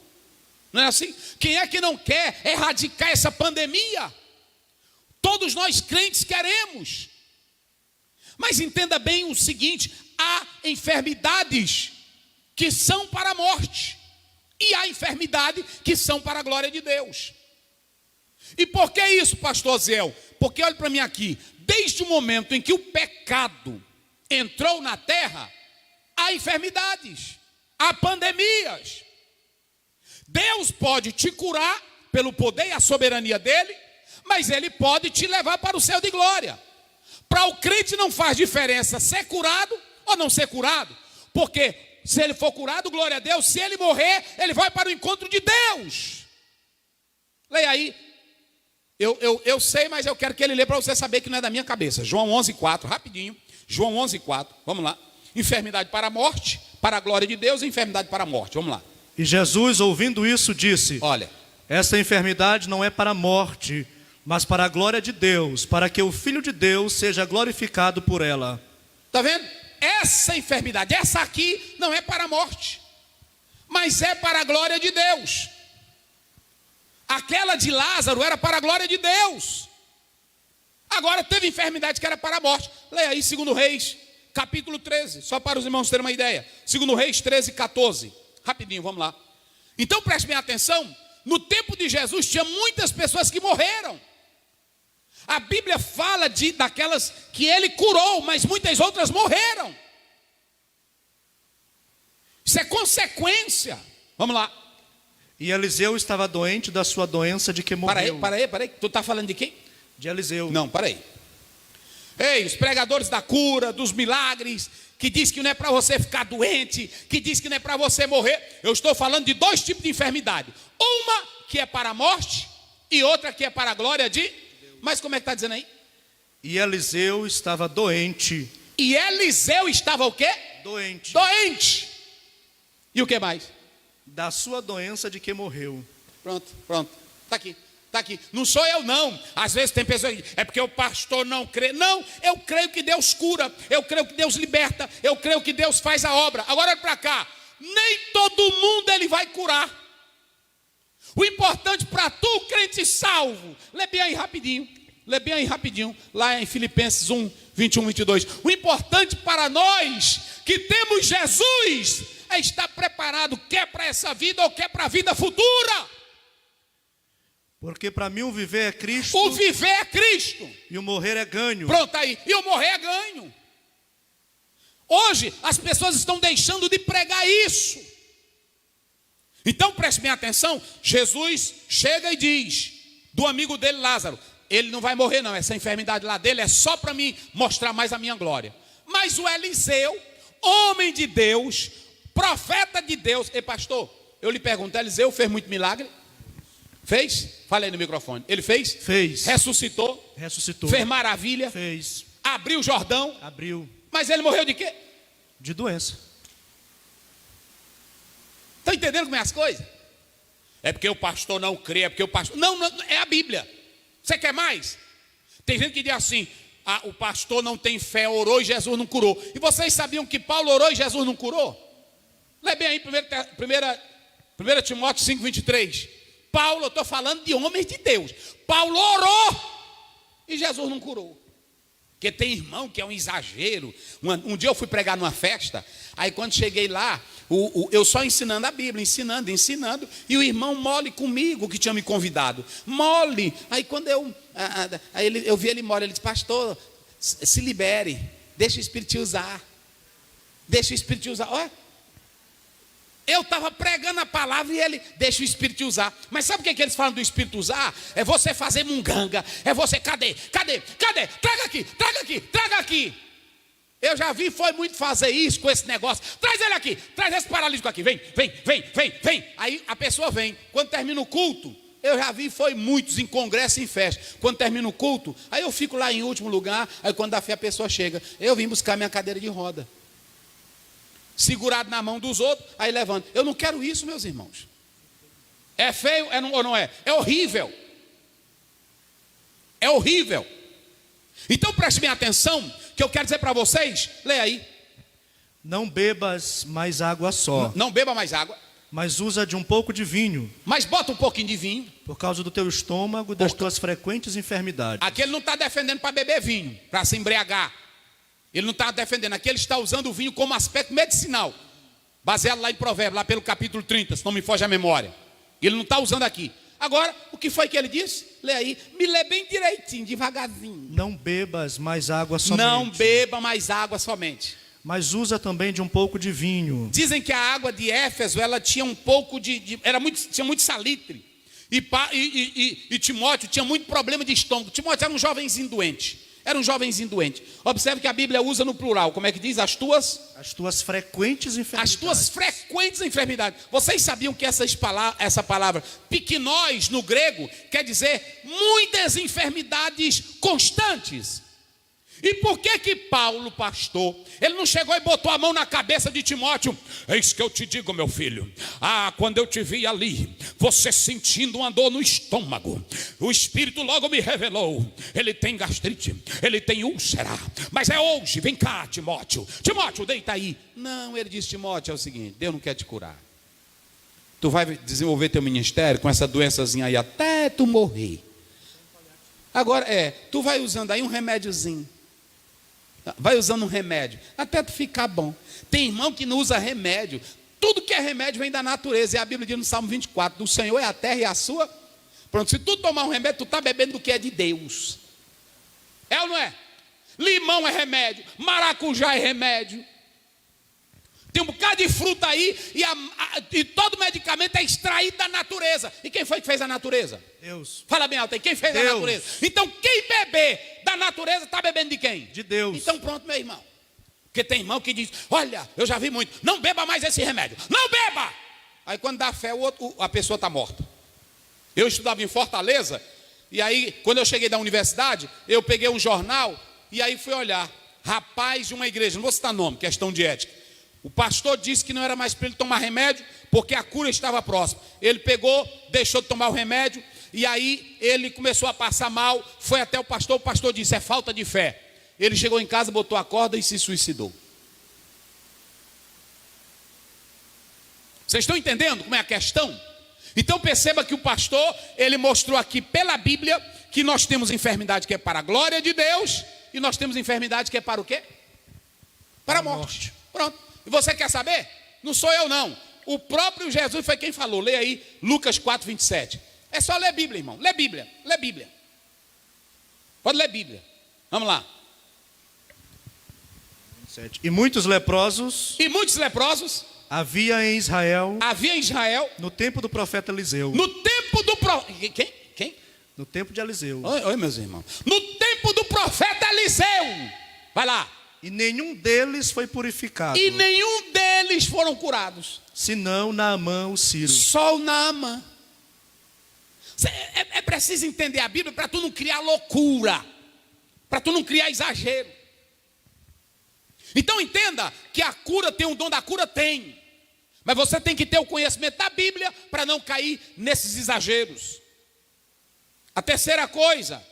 Speaker 1: Não é assim? Quem é que não quer erradicar essa pandemia? Todos nós crentes queremos. Mas entenda bem o seguinte: há enfermidades que são para a morte, e há enfermidade que são para a glória de Deus. E por que isso, pastor Zéu? Porque olhe para mim aqui, desde o momento em que o pecado entrou na terra, há enfermidades, há pandemias. Deus pode te curar pelo poder e a soberania dele, mas ele pode te levar para o céu de glória. Para o crente não faz diferença ser curado ou não ser curado, porque se ele for curado, glória a Deus. Se ele morrer, ele vai para o encontro de Deus. Leia aí. Eu sei, mas eu quero que ele lê para você saber que não é da minha cabeça. João 11,4, rapidinho. João 11,4, vamos lá. Enfermidade para a morte, para a glória de Deus, e enfermidade para a morte, vamos lá.
Speaker 2: E Jesus, ouvindo isso, disse:
Speaker 1: olha,
Speaker 2: essa enfermidade não é para a morte, mas para a glória de Deus, para que o Filho de Deus seja glorificado por ela.
Speaker 1: Está vendo? Essa enfermidade, essa aqui não é para a morte, mas é para a glória de Deus. Aquela de Lázaro era para a glória de Deus. Agora teve enfermidade que era para a morte. Leia aí 2 Reis, capítulo 13, só para os irmãos terem uma ideia. 2 Reis 13, 14. Rapidinho, vamos lá. Então preste bem atenção. No tempo de Jesus tinha muitas pessoas que morreram. A Bíblia fala daquelas que ele curou, mas muitas outras morreram. Isso é consequência. Vamos lá.
Speaker 2: E Eliseu estava doente da sua doença de que morreu.
Speaker 1: Para aí. Tu está falando de quem?
Speaker 2: De Eliseu.
Speaker 1: Não, para aí. Ei, os pregadores da cura, dos milagres, que diz que não é para você ficar doente, que diz que não é para você morrer. Eu estou falando de dois tipos de enfermidade. Uma que é para a morte e outra que é para a glória de... Mas como é que está dizendo aí?
Speaker 2: E Eliseu estava doente.
Speaker 1: E Eliseu estava o quê?
Speaker 2: Doente.
Speaker 1: Doente. E o que mais?
Speaker 2: Da sua doença de que morreu.
Speaker 1: Pronto. Está aqui. Está aqui. Não sou eu não. Às vezes tem pessoas que dizem, é porque o pastor não crê. Não, eu creio que Deus cura. Eu creio que Deus liberta. Eu creio que Deus faz a obra. Agora olha para cá. Nem todo mundo ele vai curar. O importante para tu, crente salvo, lê bem aí rapidinho, lá em Filipenses 1, 21, 22. O importante para nós, que temos Jesus, é estar preparado, quer para essa vida ou quer para a vida futura.
Speaker 2: Porque para mim o viver é Cristo.
Speaker 1: O viver é Cristo.
Speaker 2: E o morrer é ganho.
Speaker 1: Pronto aí, e o morrer é ganho. Hoje, as pessoas estão deixando de pregar isso. Então preste bem atenção, Jesus chega e diz do amigo dele Lázaro, ele não vai morrer não, essa enfermidade lá dele é só para mim mostrar mais a minha glória. Mas o Eliseu, homem de Deus, profeta de Deus, ei pastor, eu lhe pergunto, Eliseu fez muito milagre? Fez? Fala aí no microfone, ele fez?
Speaker 2: Fez.
Speaker 1: Ressuscitou? Fez maravilha?
Speaker 2: Fez.
Speaker 1: Abriu o Jordão?
Speaker 2: Abriu.
Speaker 1: Mas ele morreu de quê?
Speaker 2: De doença.
Speaker 1: Estão entendendo como é as coisas? É porque o pastor não crê, é porque o pastor... Não, é a Bíblia. Você quer mais? Tem gente que diz assim, o pastor não tem fé, orou e Jesus não curou. E vocês sabiam que Paulo orou e Jesus não curou? Lê bem aí, 1 Timóteo 5, 23. Paulo, eu estou falando de homens de Deus. Paulo orou e Jesus não curou. Porque tem irmão que é um exagero. Um dia eu fui pregar numa festa, aí quando cheguei lá, eu só ensinando a Bíblia, ensinando, e o irmão mole comigo, que tinha me convidado, mole, aí quando eu vi ele mole, ele disse, pastor, se libere, deixa o Espírito te usar, olha, eu estava pregando a palavra e ele deixa o Espírito te usar. Mas sabe o que eles falam do Espírito usar? É você fazer munganga, é você, cadê, traga aqui. Eu já vi, foi muito fazer isso com esse negócio. Traz ele aqui, traz esse paralítico aqui, vem. Aí a pessoa vem, quando termina o culto, eu já vi, foi muitos em congresso e em festa. Quando termina o culto, aí eu fico lá em último lugar, aí quando dá fé a pessoa chega, eu vim buscar minha cadeira de roda. Segurado na mão dos outros, aí levanta. Eu não quero isso, meus irmãos. É feio ou não é? É horrível. É horrível. Então preste bem atenção, que eu quero dizer para vocês, leia aí.
Speaker 2: Não bebas mais água só.
Speaker 1: Não beba mais água.
Speaker 2: Mas usa de um pouco de vinho.
Speaker 1: Mas bota um pouquinho de vinho.
Speaker 2: Por causa do teu estômago, das tuas frequentes enfermidades.
Speaker 1: Aqui ele não está defendendo para beber vinho, para se embriagar. Ele não está defendendo, aqui ele está usando o vinho como aspecto medicinal. Baseado lá em Provérbios, lá pelo capítulo 30, se não me foge a memória. Ele não está usando aqui. Agora, o que foi que ele disse? Lê aí, me lê bem direitinho, devagarzinho.
Speaker 2: Não bebas mais água somente.
Speaker 1: Não beba mais água somente.
Speaker 2: Mas usa também de um pouco de vinho.
Speaker 1: Dizem que a água de Éfeso, ela tinha um pouco tinha muito salitre. E Timóteo tinha muito problema de estômago. Timóteo era um jovenzinho doente. Observe que a Bíblia usa no plural. Como é que diz? As tuas
Speaker 2: frequentes enfermidades.
Speaker 1: As tuas frequentes enfermidades. Vocês sabiam que essa palavra piknós no grego quer dizer muitas enfermidades constantes. E por que Paulo, pastor, ele não chegou e botou a mão na cabeça de Timóteo? Eis que eu te digo, meu filho, quando eu te vi ali, você sentindo uma dor no estômago, o Espírito logo me revelou, ele tem gastrite, ele tem úlcera, mas é hoje, vem cá, Timóteo, deita aí. Não, ele disse: Timóteo, é o seguinte, Deus não quer te curar, tu vai desenvolver teu ministério com essa doençazinha aí até tu morrer. Agora tu vai usando aí um remédiozinho, vai usando um remédio até tu ficar bom. Tem irmão que não usa remédio. Tudo que é remédio vem da natureza. E a Bíblia diz no Salmo 24: do Senhor é a terra e a sua. Pronto, se tu tomar um remédio, tu está bebendo do que é de Deus. É ou não é? Limão é remédio, maracujá é remédio. Tem um bocado de fruta aí, e todo medicamento é extraído da natureza. E quem foi que fez a natureza?
Speaker 2: Deus.
Speaker 1: Fala bem alto aí, quem fez
Speaker 2: Deus.
Speaker 1: a natureza? Então quem beber da natureza está bebendo de quem?
Speaker 2: De Deus.
Speaker 1: Então pronto, meu irmão. Porque tem irmão que diz: olha, eu já vi muito, não beba mais esse remédio, não beba. Aí quando dá fé, a pessoa está morta. Eu estudava em Fortaleza, e aí quando eu cheguei da universidade, eu peguei um jornal, e aí fui olhar, rapaz de uma igreja, não vou citar nome, questão de ética. O pastor disse que não era mais para ele tomar remédio, porque a cura estava próxima. Ele pegou, deixou de tomar o remédio, e aí ele começou a passar mal, foi até o pastor disse: é falta de fé. Ele chegou em casa, botou a corda e se suicidou. Vocês estão entendendo como é a questão? Então perceba que o pastor, ele mostrou aqui pela Bíblia, que nós temos enfermidade que é para a glória de Deus, e nós temos enfermidade que é para o quê? Para a morte. Pronto. E você quer saber? Não sou eu não. O próprio Jesus foi quem falou. Leia aí Lucas 4, 27. É só ler Bíblia, irmão. Lê Bíblia. Lê Bíblia. Pode ler Bíblia. Vamos lá.
Speaker 2: 27. E muitos leprosos havia em Israel no tempo do profeta Eliseu.
Speaker 1: No tempo do profeta. Quem?
Speaker 2: No tempo de Eliseu.
Speaker 1: Oi, meus irmãos. No tempo do profeta Eliseu. Vai lá.
Speaker 2: E nenhum deles foi purificado.
Speaker 1: E nenhum deles foram curados.
Speaker 2: Senão Naamã o sírio.
Speaker 1: Só o Naamã. É preciso entender a Bíblia para tu não criar loucura. Para tu não criar exagero. Então entenda que a cura tem, o dom da cura tem. Mas você tem que ter o conhecimento da Bíblia para não cair nesses exageros. A terceira coisa,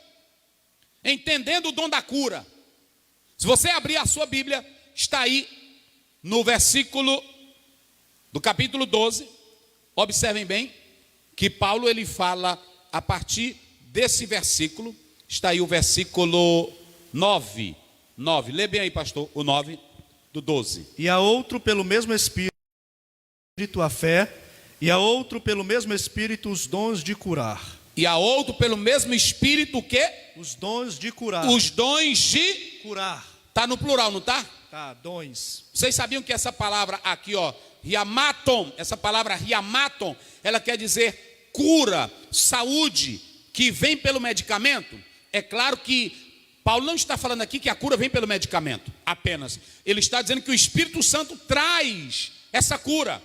Speaker 1: entendendo o dom da cura. Se você abrir a sua Bíblia, está aí no versículo do capítulo 12. Observem bem que Paulo ele fala a partir desse versículo. Está aí o versículo 9. Lê bem aí, pastor, o 9 do 12.
Speaker 2: E a outro pelo mesmo Espírito a fé, e a outro pelo mesmo Espírito os dons de curar.
Speaker 1: E a outro pelo mesmo Espírito o quê?
Speaker 2: Os dons de curar.
Speaker 1: Os dons de
Speaker 2: curar.
Speaker 1: Está no plural, não está?
Speaker 2: Tá, dons.
Speaker 1: Vocês sabiam que essa palavra aqui, ó, riamaton, essa palavra riamaton, ela quer dizer cura, saúde, que vem pelo medicamento? É claro que Paulo não está falando aqui que a cura vem pelo medicamento, apenas. Ele está dizendo que o Espírito Santo traz essa cura.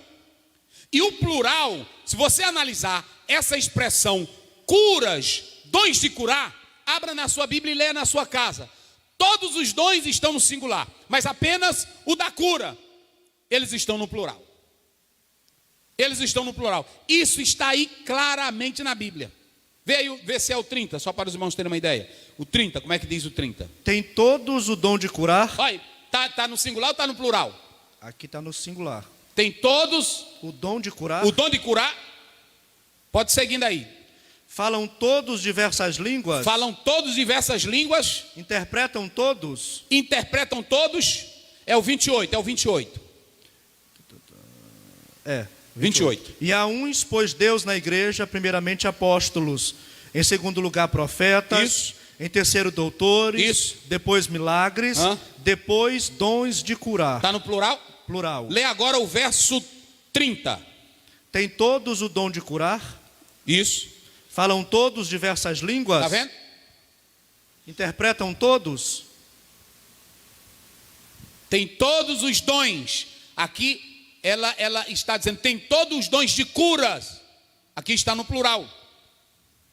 Speaker 1: E o plural, se você analisar essa expressão, curas, dons de curar, abra na sua Bíblia e leia na sua casa. Todos os dons estão no singular, mas apenas o da cura, eles estão no plural. Eles estão no plural. Isso está aí claramente na Bíblia. Vê se é o 30, só para os irmãos terem uma ideia. O 30, como é que diz o 30?
Speaker 2: Tem todos o dom de curar.
Speaker 1: Olha, tá no singular ou está no plural?
Speaker 2: Aqui está no singular.
Speaker 1: Tem todos
Speaker 2: o dom de curar.
Speaker 1: O dom de curar. Pode seguindo aí.
Speaker 2: Falam todos diversas línguas.
Speaker 1: Falam todos diversas línguas.
Speaker 2: Interpretam todos.
Speaker 1: Interpretam todos. É o 28, é o 28.
Speaker 2: É.
Speaker 1: 28.
Speaker 2: E a uns pôs Deus na igreja, primeiramente apóstolos, em segundo lugar profetas,
Speaker 1: isso.
Speaker 2: Em terceiro doutores,
Speaker 1: isso.
Speaker 2: Depois milagres, depois dons de curar.
Speaker 1: Está no plural?
Speaker 2: Plural.
Speaker 1: Lê agora o verso 30.
Speaker 2: Tem todos o dom de curar?
Speaker 1: Isso.
Speaker 2: Falam todos diversas línguas?
Speaker 1: Está vendo?
Speaker 2: Interpretam todos?
Speaker 1: Tem todos os dons. Aqui ela está dizendo, tem todos os dons de curas. Aqui está no plural.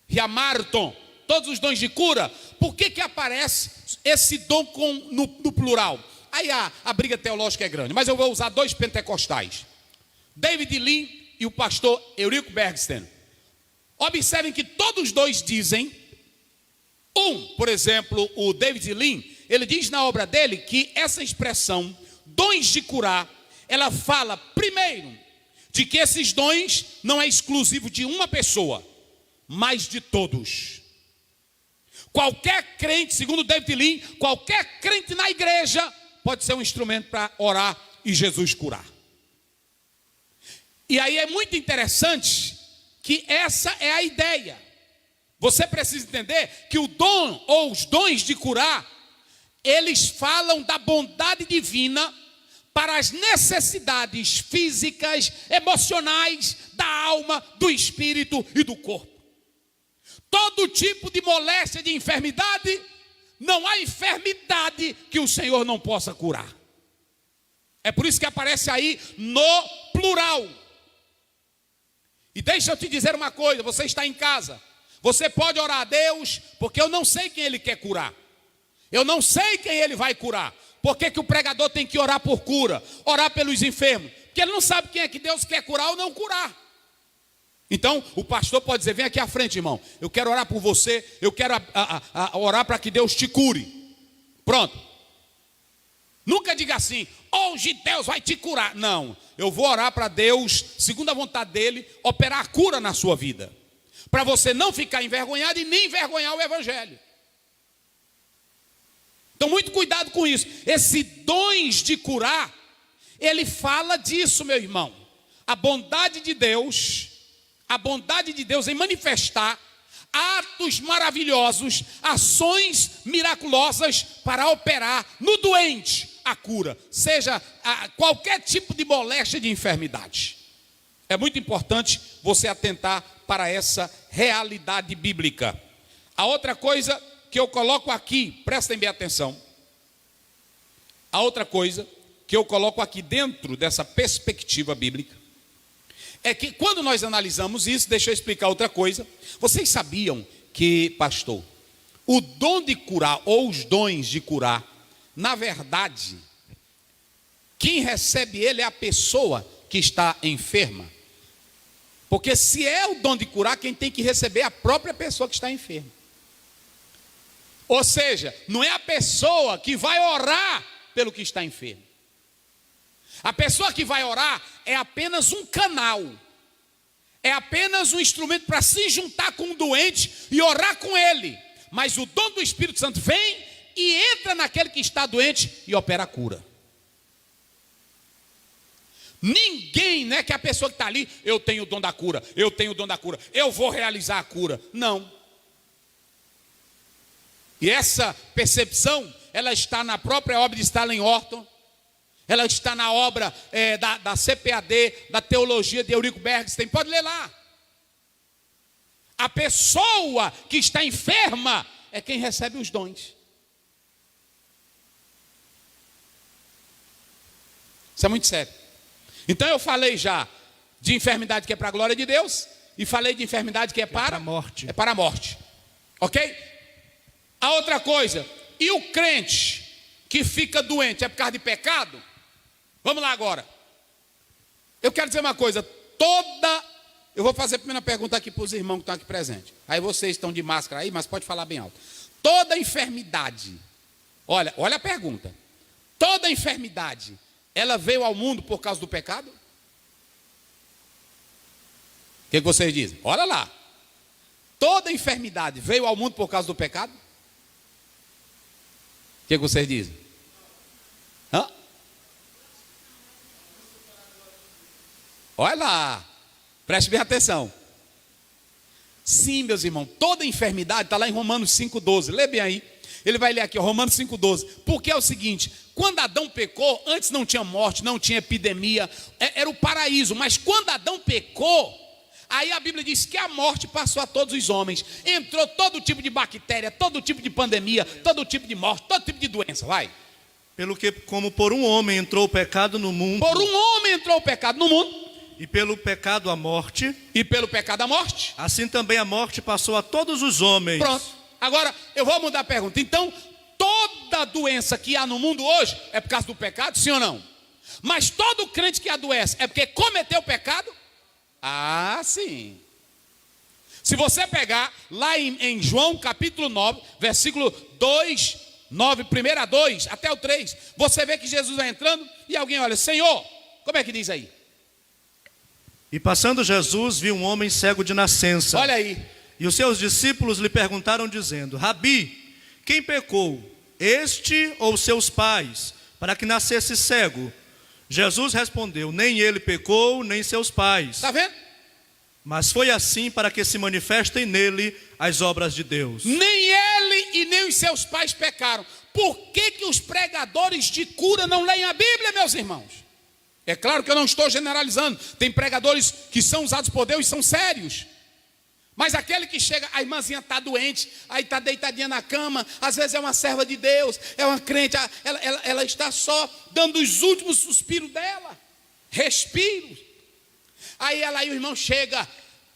Speaker 1: Riamarton. Todos os dons de cura. por que aparece esse dom no plural? Aí a briga teológica é grande, mas eu vou usar 2 pentecostais, David Lean e o pastor Eurico Bergsten. Observem que todos os dois dizem, por exemplo, o David Lean, ele diz na obra dele que essa expressão, dons de curar, ela fala primeiro de que esses dons não é exclusivo de uma pessoa, mas de todos. Qualquer crente, segundo David Lean, qualquer crente na igreja pode ser um instrumento para orar e Jesus curar. E aí é muito interessante que essa é a ideia. Você precisa entender que o dom ou os dons de curar, eles falam da bondade divina para as necessidades físicas, emocionais, da alma, do espírito e do corpo. Todo tipo de moléstia, de enfermidade, não há enfermidade que o Senhor não possa curar. É por isso que aparece aí no plural. E deixa eu te dizer uma coisa, você está em casa, você pode orar a Deus, porque eu não sei quem Ele quer curar. Eu não sei quem Ele vai curar. Por que o pregador tem que orar por cura? Orar pelos enfermos? Porque ele não sabe quem é que Deus quer curar ou não curar. Então, o pastor pode dizer, vem aqui à frente, irmão, eu quero orar por você, eu quero orar para que Deus te cure. Pronto. Nunca diga assim, hoje Deus vai te curar. Não, eu vou orar para Deus, segundo a vontade dEle, operar a cura na sua vida. Para você não ficar envergonhado e nem envergonhar o evangelho. Então, muito cuidado com isso. Esse dons de curar, ele fala disso, meu irmão. A bondade de Deus em manifestar atos maravilhosos, ações miraculosas para operar no doente a cura, seja qualquer tipo de moléstia, de enfermidade. É muito importante você atentar para essa realidade bíblica. A outra coisa que eu coloco aqui, prestem bem atenção. A outra coisa que eu coloco aqui dentro dessa perspectiva bíblica é que quando nós analisamos isso, deixa eu explicar outra coisa. Vocês sabiam que, pastor, o dom de curar ou os dons de curar, na verdade, quem recebe ele é a pessoa que está enferma. Porque se é o dom de curar, quem tem que receber é a própria pessoa que está enferma. Ou seja, não é a pessoa que vai orar pelo que está enfermo. A pessoa que vai orar é apenas um canal. É apenas um instrumento para se juntar com o doente e orar com ele. Mas o dom do Espírito Santo vem e entra naquele que está doente e opera a cura. Ninguém, né, que a pessoa que está ali, eu tenho o dom da cura, eu tenho o dom da cura, eu vou realizar a cura. Não. E essa percepção, ela está na própria obra de Stanley Horton, ela está na obra da CPAD, da teologia de Eurico Bergsten, pode ler lá. A pessoa que está enferma é quem recebe os dons. Isso é muito sério. Então eu falei já de enfermidade que é para a glória de Deus, e falei de enfermidade que é para a morte. É para a morte. Ok? A outra coisa, e o crente que fica doente é por causa de pecado? Vamos lá agora. Eu quero dizer uma coisa, eu vou fazer a primeira pergunta aqui para os irmãos que estão aqui presentes. Aí vocês estão de máscara aí, mas pode falar bem alto. Toda enfermidade, olha a pergunta. Toda enfermidade, ela veio ao mundo por causa do pecado? O que vocês dizem? Olha lá. Toda enfermidade veio ao mundo por causa do pecado? O que vocês dizem? Hã? Olha lá. Preste bem atenção. Sim, meus irmãos, toda enfermidade está lá em Romanos 5,12. Lê bem aí. Ele vai ler aqui, Romanos 5,12. Porque é o seguinte, quando Adão pecou, antes não tinha morte, não tinha epidemia, era o paraíso. Mas quando Adão pecou, aí a Bíblia diz que a morte passou a todos os homens. Entrou todo tipo de bactéria, todo tipo de pandemia, todo tipo de morte, todo tipo de doença, vai.
Speaker 2: Como por um homem entrou o pecado no mundo.
Speaker 1: Por um homem entrou o pecado no mundo.
Speaker 2: E pelo pecado a morte.
Speaker 1: E pelo pecado a morte.
Speaker 2: Assim também a morte passou a todos os homens.
Speaker 1: Pronto. Agora, eu vou mudar a pergunta. Então, toda doença que há no mundo hoje é por causa do pecado, sim ou não? Mas todo crente que adoece é porque cometeu pecado? Ah, sim. Se você pegar lá em João capítulo 9, versículo 2, 9, 1 a 2, até o 3, você vê que Jesus vai entrando e alguém olha, Senhor, como é que diz aí?
Speaker 2: E passando Jesus, viu um homem cego de nascença.
Speaker 1: Olha aí.
Speaker 2: E os seus discípulos lhe perguntaram dizendo, Rabi, quem pecou, este ou seus pais, para que nascesse cego? Jesus respondeu, nem ele pecou, nem seus pais.
Speaker 1: Está vendo?
Speaker 2: Mas foi assim para que se manifestem nele as obras de Deus.
Speaker 1: Nem ele e nem os seus pais pecaram. Por que que os pregadores de cura não leem a Bíblia, meus irmãos? É claro que eu não estou generalizando. Tem pregadores que são usados por Deus e são sérios. Mas aquele que chega, a irmãzinha está doente, aí está deitadinha na cama, às vezes é uma serva de Deus, é uma crente, ela está só dando os últimos suspiros dela, respiro. Aí o irmão chega,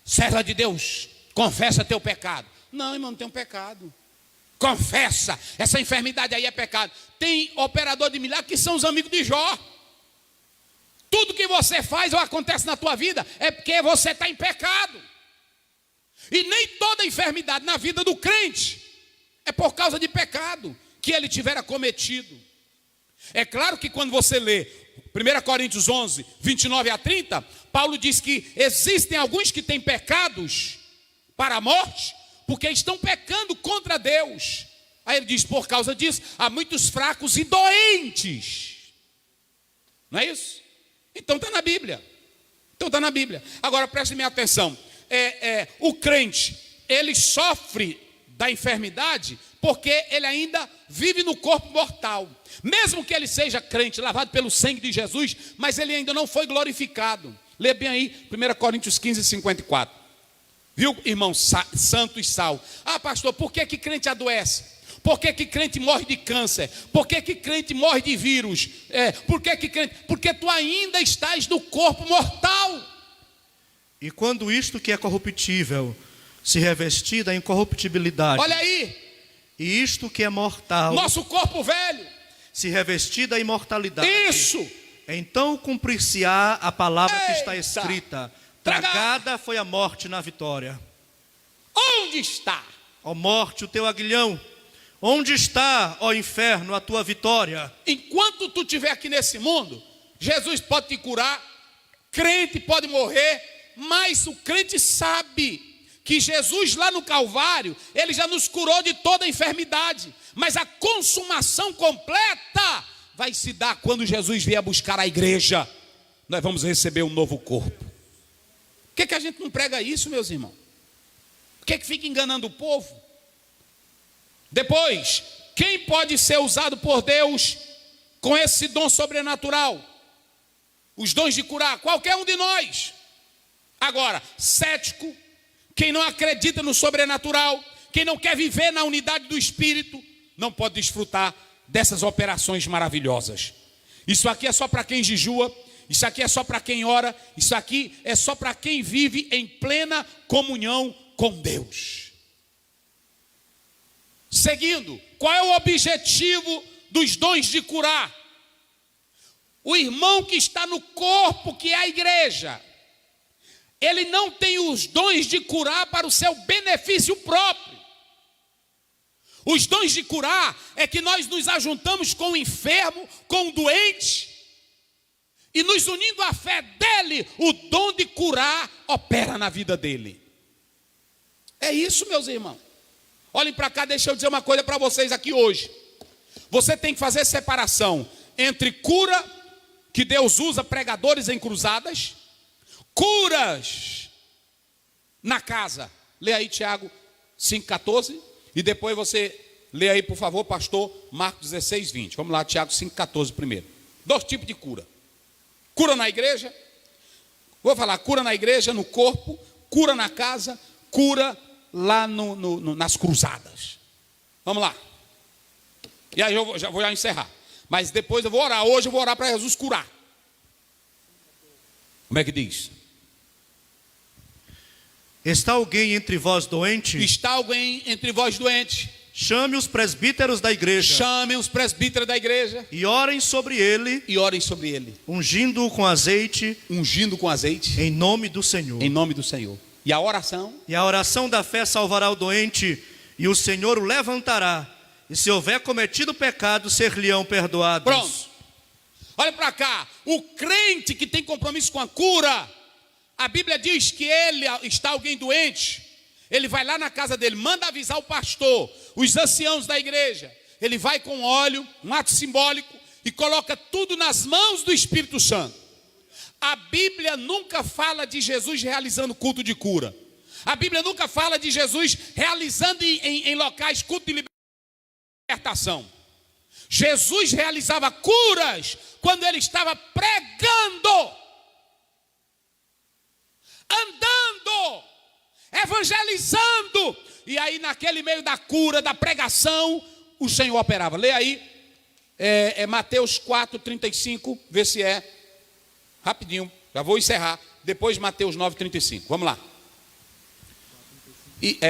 Speaker 1: serva de Deus, confessa teu pecado. Não, irmão, não tem um pecado. Confessa, essa enfermidade aí é pecado. Tem operador de milagre que são os amigos de Jó. Tudo que você faz ou acontece na tua vida é porque você está em pecado. E nem toda enfermidade na vida do crente é por causa de pecado que ele tivera cometido. É claro que quando você lê 1 Coríntios 11, 29 a 30, Paulo diz que existem alguns que têm pecados para a morte, porque estão pecando contra Deus. Aí ele diz, por causa disso, há muitos fracos e doentes. Não é isso? Então está na Bíblia. Agora preste minha atenção. O crente, ele sofre da enfermidade porque ele ainda vive no corpo mortal. Mesmo que ele seja crente, lavado pelo sangue de Jesus, mas ele ainda não foi glorificado. Lê bem aí, 1 Coríntios 15, 54. Viu, irmão santo e sal? Ah, pastor, por que crente adoece? Por que crente morre de câncer? Por que crente morre de vírus? Por que crente? Porque tu ainda estás no corpo mortal.
Speaker 2: E quando isto que é corruptível se revestir da incorruptibilidade.
Speaker 1: Olha aí.
Speaker 2: E isto que é mortal.
Speaker 1: Nosso corpo velho.
Speaker 2: Se revestir da imortalidade.
Speaker 1: Isso.
Speaker 2: Então cumprir-se-á a palavra que está escrita. Tragada foi a morte na vitória.
Speaker 1: Onde está?
Speaker 2: Ó morte, o teu aguilhão. Onde está, ó inferno, a tua vitória?
Speaker 1: Enquanto tu estiver aqui nesse mundo, Jesus pode te curar, crente pode morrer, mas o crente sabe que Jesus lá no Calvário, ele já nos curou de toda a enfermidade, mas a consumação completa vai se dar quando Jesus vier buscar a igreja. Nós vamos receber um novo corpo. Por que a gente não prega isso, meus irmãos? Por que fica enganando o povo? Depois, quem pode ser usado por Deus com esse dom sobrenatural? Os dons de curar, qualquer um de nós. Agora, cético, quem não acredita no sobrenatural, quem não quer viver na unidade do Espírito, não pode desfrutar dessas operações maravilhosas. Isso aqui é só para quem jejua, isso aqui é só para quem ora, isso aqui é só para quem vive em plena comunhão com Deus. Seguindo, qual é o objetivo dos dons de curar? O irmão que está no corpo, que é a igreja, ele não tem os dons de curar para o seu benefício próprio. Os dons de curar é que nós nos ajuntamos com o enfermo, com o doente, e nos unindo à fé dele, o dom de curar opera na vida dele. É isso, meus irmãos. Olhem para cá, deixa eu dizer uma coisa para vocês aqui hoje. Você tem que fazer separação entre cura, que Deus usa pregadores em cruzadas, curas na casa. Lê aí Tiago 5,14 e depois você lê aí, por favor, pastor, Marcos 16:20. Vamos lá, Tiago 5,14 primeiro. 2 tipos de cura. Cura na igreja, vou falar, cura na igreja, no corpo, cura na casa, cura lá nas cruzadas. Vamos lá. E aí eu já vou encerrar. Mas depois eu vou orar. Hoje eu vou orar para Jesus curar. Como é que diz?
Speaker 2: Está alguém entre vós doente?
Speaker 1: Está alguém entre vós doente?
Speaker 2: Chame os presbíteros da igreja.
Speaker 1: Chamem os presbíteros da igreja.
Speaker 2: E orem sobre ele.
Speaker 1: E orem sobre ele.
Speaker 2: Ungindo-o com azeite.
Speaker 1: Ungindo com azeite.
Speaker 2: Em nome do Senhor.
Speaker 1: Em nome do Senhor. E a oração?
Speaker 2: E a oração da fé salvará o doente, e o Senhor o levantará. E se houver cometido pecado, ser-lhe-ão perdoados.
Speaker 1: Pronto. Olha para cá. O crente que tem compromisso com a cura, a Bíblia diz que está alguém doente, ele vai lá na casa dele, manda avisar o pastor, os anciãos da igreja. Ele vai com óleo, um ato simbólico, e coloca tudo nas mãos do Espírito Santo. A Bíblia nunca fala de Jesus realizando culto de cura. A Bíblia nunca fala de Jesus realizando em locais culto de libertação. Jesus realizava curas quando ele estava pregando, andando, evangelizando. E aí naquele meio da cura, da pregação, o Senhor operava. Lê aí, Mateus 4:35, vê se é rapidinho, já vou encerrar. Depois Mateus 9:35, vamos lá.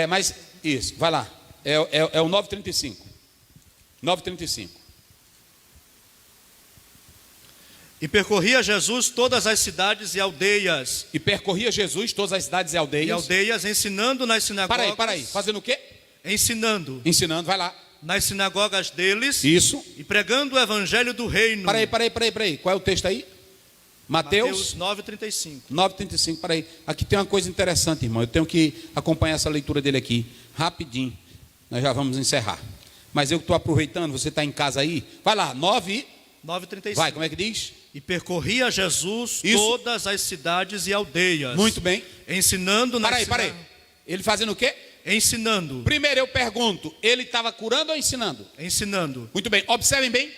Speaker 1: Mas isso, vai lá, é o 9:35. 9:35.
Speaker 2: E percorria Jesus todas as cidades e aldeias.
Speaker 1: E percorria Jesus todas as cidades e aldeias.
Speaker 2: E aldeias, ensinando nas sinagogas.
Speaker 1: Para aí, fazendo o quê?
Speaker 2: Ensinando.
Speaker 1: Ensinando, vai lá.
Speaker 2: Nas sinagogas deles.
Speaker 1: Isso.
Speaker 2: E pregando o evangelho do reino.
Speaker 1: Para aí. Qual é o texto aí? Mateus
Speaker 2: 9:35.
Speaker 1: 9:35, para aí. Aqui tem uma coisa interessante, irmão. Eu tenho que acompanhar essa leitura dele aqui, rapidinho. Nós já vamos encerrar. Mas eu estou aproveitando, você está em casa aí. Vai lá,
Speaker 2: 9:35.
Speaker 1: Vai, como é que diz?
Speaker 2: E percorria Jesus todas as cidades e aldeias.
Speaker 1: Muito bem.
Speaker 2: Ensinando nas
Speaker 1: Para aí. Ele fazendo o quê?
Speaker 2: Ensinando.
Speaker 1: Primeiro eu pergunto, ele estava curando ou ensinando?
Speaker 2: Ensinando.
Speaker 1: Muito bem, observem bem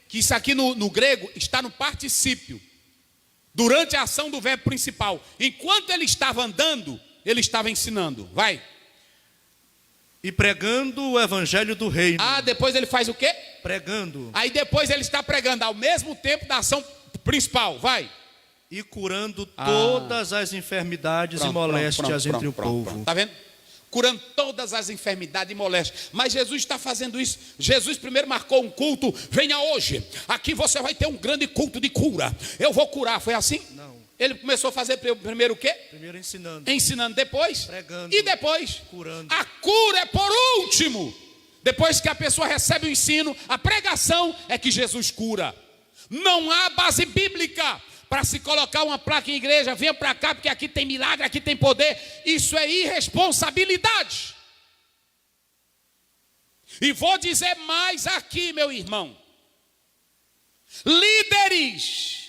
Speaker 1: que isso aqui no grego está no particípio. Durante a ação do verbo principal. Enquanto ele estava andando, ele estava ensinando. Vai.
Speaker 2: E pregando o evangelho do reino.
Speaker 1: Depois ele faz o quê?
Speaker 2: Pregando.
Speaker 1: Aí depois ele está pregando ao mesmo tempo da ação principal. Vai.
Speaker 2: E curando todas as enfermidades e moléstias entre o povo.
Speaker 1: Está vendo? Curando todas as enfermidades e moléstias. Mas Jesus está fazendo isso. Jesus primeiro marcou um culto. Venha hoje. Aqui você vai ter um grande culto de cura. Eu vou curar. Foi assim?
Speaker 2: Não.
Speaker 1: Ele começou a fazer primeiro o quê?
Speaker 2: Primeiro ensinando.
Speaker 1: Ensinando, depois?
Speaker 2: Pregando.
Speaker 1: E depois?
Speaker 2: Curando.
Speaker 1: A cura é por último. Depois que a pessoa recebe o ensino, a pregação é que Jesus cura. Não há base bíblica para se colocar uma placa em igreja, venha para cá porque aqui tem milagre, aqui tem poder. Isso é irresponsabilidade. E vou dizer mais aqui, meu irmão. Líderes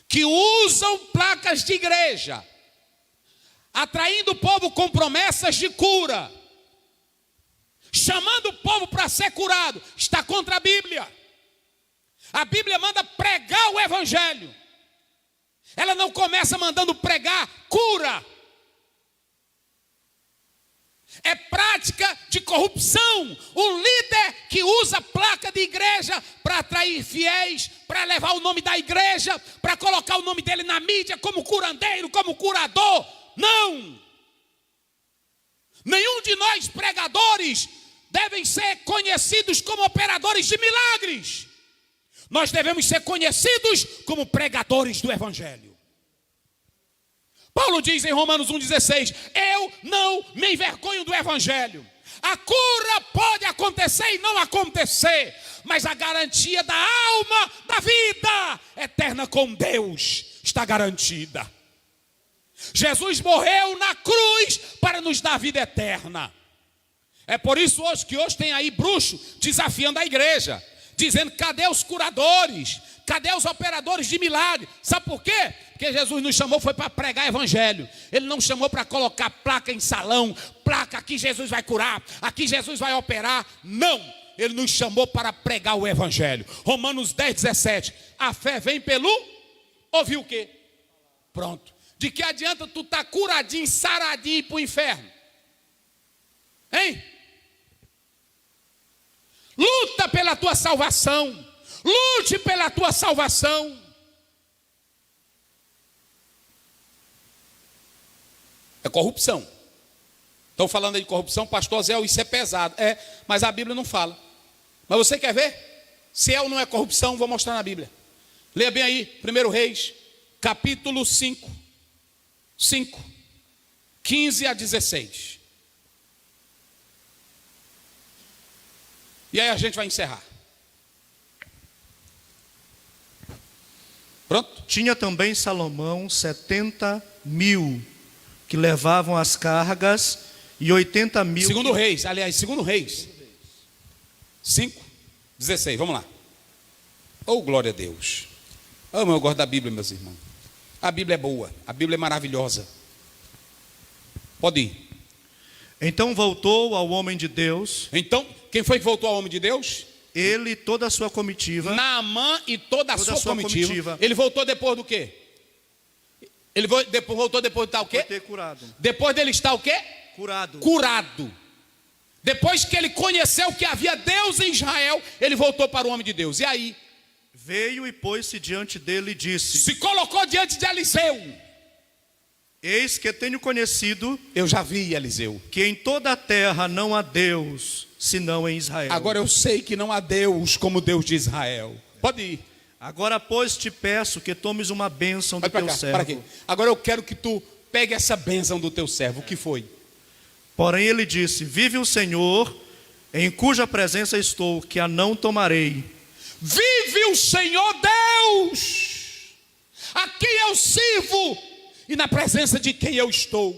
Speaker 1: que usam placas de igreja, atraindo o povo com promessas de cura, chamando o povo para ser curado, está contra a Bíblia. A Bíblia manda pregar o evangelho. Ela não começa mandando pregar cura. É prática de corrupção. O líder que usa placa de igreja para atrair fiéis, para levar o nome da igreja, para colocar o nome dele na mídia como curandeiro, como curador. Não! Nenhum de nós pregadores devem ser conhecidos como operadores de milagres. Nós devemos ser conhecidos como pregadores do evangelho. Paulo diz em Romanos 1,16: eu não me envergonho do evangelho. A cura pode acontecer e não acontecer, mas a garantia da alma, da vida eterna com Deus está garantida. Jesus morreu na cruz para nos dar vida eterna. É por isso que hoje tem aí bruxo desafiando a igreja, dizendo: cadê os curadores? Cadê os operadores de milagre? Sabe por quê? Porque Jesus nos chamou foi para pregar evangelho. Ele não chamou para colocar placa em salão, placa aqui Jesus vai curar, aqui Jesus vai operar. Não, ele nos chamou para pregar o evangelho. Romanos 10:17. A fé vem pelo ouvir o quê? Pronto. De que adianta tu estar curadinho, saradinho e ir para o inferno? Hein? Luta pela tua salvação. Lute pela tua salvação. É corrupção. Estão falando aí de corrupção, pastor Zé, isso é pesado. É, mas a Bíblia não fala. Mas você quer ver? Se é ou não é corrupção, vou mostrar na Bíblia. Leia bem aí, 1 Reis, capítulo 5, 15 a 16. E aí a gente vai encerrar. Pronto?
Speaker 2: Tinha também Salomão 70.000 que levavam as cargas e 80.000.
Speaker 1: Segundo Reis, aliás, segundo Reis. 5, 16, vamos lá. Oh, glória a Deus. Eu gosto da Bíblia, meus irmãos. A Bíblia é boa, a Bíblia é maravilhosa. Pode ir.
Speaker 2: Então voltou ao homem de Deus.
Speaker 1: Então, quem foi que voltou ao homem de Deus?
Speaker 2: Ele e toda a sua comitiva.
Speaker 1: Naamã e toda a sua comitiva. Ele voltou depois do quê? Ele voltou depois de estar o quê?
Speaker 2: Foi ter curado.
Speaker 1: Depois dele estar o quê?
Speaker 2: Curado.
Speaker 1: Curado. Depois que ele conheceu que havia Deus em Israel, ele voltou para o homem de Deus. E aí?
Speaker 2: Veio e pôs-se diante dele e disse:
Speaker 1: Se colocou diante de Eliseu.
Speaker 2: Eis que tenho conhecido,
Speaker 1: Eu já vi, Eliseu,
Speaker 2: que em toda a terra não há Deus, senão em Israel.
Speaker 1: agora eu sei que não há Deus como Deus de Israel. Pode ir.
Speaker 2: Agora, pois, te peço que tomes uma bênção do
Speaker 1: Vai para
Speaker 2: teu
Speaker 1: cá,
Speaker 2: servo.
Speaker 1: para aqui. Agora eu quero que tu pegue essa bênção do teu servo. O que foi?
Speaker 2: Porém ele disse: vive o Senhor, em cuja presença estou, que a não tomarei.
Speaker 1: Vive o Senhor Deus, a quem eu sirvo e na presença de quem eu estou.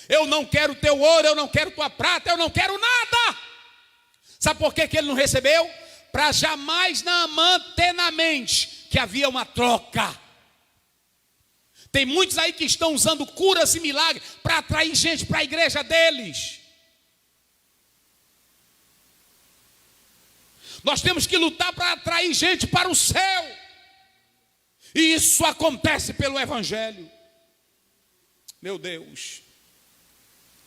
Speaker 1: Eu não quero teu ouro, eu não quero tua prata, eu não quero nada. Sabe por que ele não recebeu? Para jamais Naamã ter na mente que havia uma troca. Tem muitos aí que estão usando curas e milagres para atrair gente para a igreja deles. Nós temos que lutar para atrair gente para o céu. E isso acontece pelo Evangelho. Meu Deus.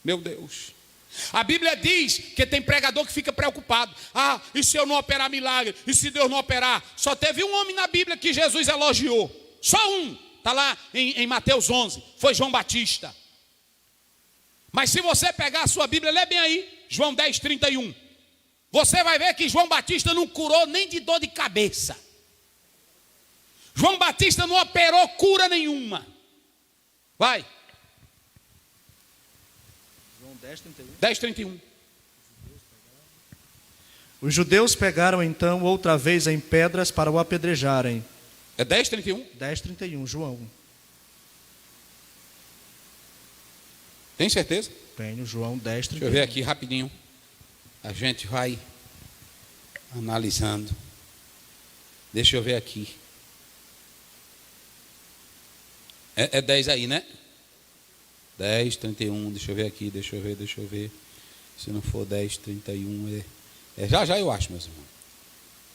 Speaker 1: Meu Deus. A Bíblia diz que tem pregador que fica preocupado. Ah, e se eu não operar milagre? E se Deus não operar? Só teve um homem na Bíblia que Jesus elogiou. Só um. Está lá em Mateus 11. Foi João Batista. Mas se você pegar a sua Bíblia, lê bem aí. João 10, 31. Você vai ver que João Batista não curou nem de dor de cabeça. João Batista não operou cura nenhuma. Vai.
Speaker 2: João 10, 31.
Speaker 1: 10, 31.
Speaker 2: Os judeus pegaram então outra vez em pedras para o apedrejarem.
Speaker 1: É 10, 31?
Speaker 2: 10, 31, João.
Speaker 1: Tem certeza?
Speaker 2: Tenho, João 10, 31.
Speaker 1: Deixa eu ver aqui rapidinho. A gente vai analisando. Deixa eu ver aqui. É 10 aí, né? 10, 31. Deixa eu ver aqui. Deixa eu ver. Se não for 10, 31. Já eu acho, meus irmãos.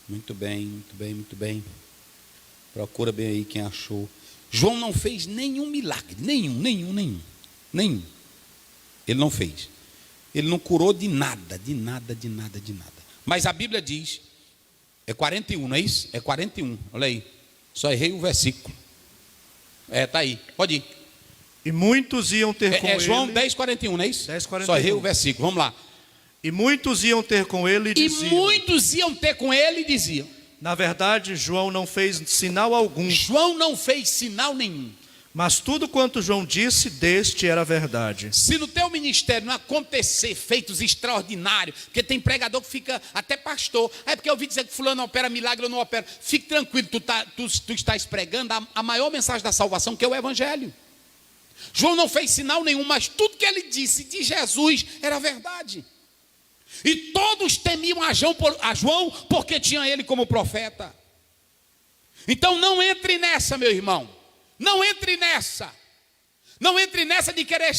Speaker 1: Muito bem. Procura bem aí quem achou. João não fez nenhum milagre. Nenhum. Ele não fez. Ele não curou de nada. Mas a Bíblia diz, é 41, não é isso? É 41, olha aí. Só errei o versículo. Está aí, pode ir.
Speaker 2: E muitos iam ter com ele.
Speaker 1: É João 10, 41, não é isso?
Speaker 2: 10, 41.
Speaker 1: Só errei o versículo, vamos lá.
Speaker 2: E muitos iam ter com ele e diziam.
Speaker 1: muitos iam ter com ele e diziam.
Speaker 2: Na verdade, João não fez sinal algum.
Speaker 1: João não fez sinal nenhum.
Speaker 2: Mas tudo quanto João disse deste era verdade.
Speaker 1: Se no teu ministério não acontecer feitos extraordinários, porque tem pregador que fica, até pastor, é porque eu ouvi dizer que fulano opera milagre, eu não opero. Fique tranquilo, tu estás pregando a maior mensagem da salvação, que é o Evangelho. João não fez sinal nenhum, mas tudo que ele disse de Jesus era verdade. E todos temiam a João porque tinha ele como profeta. Então não entre nessa, meu irmão. Não entre nessa. Não entre nessa de querer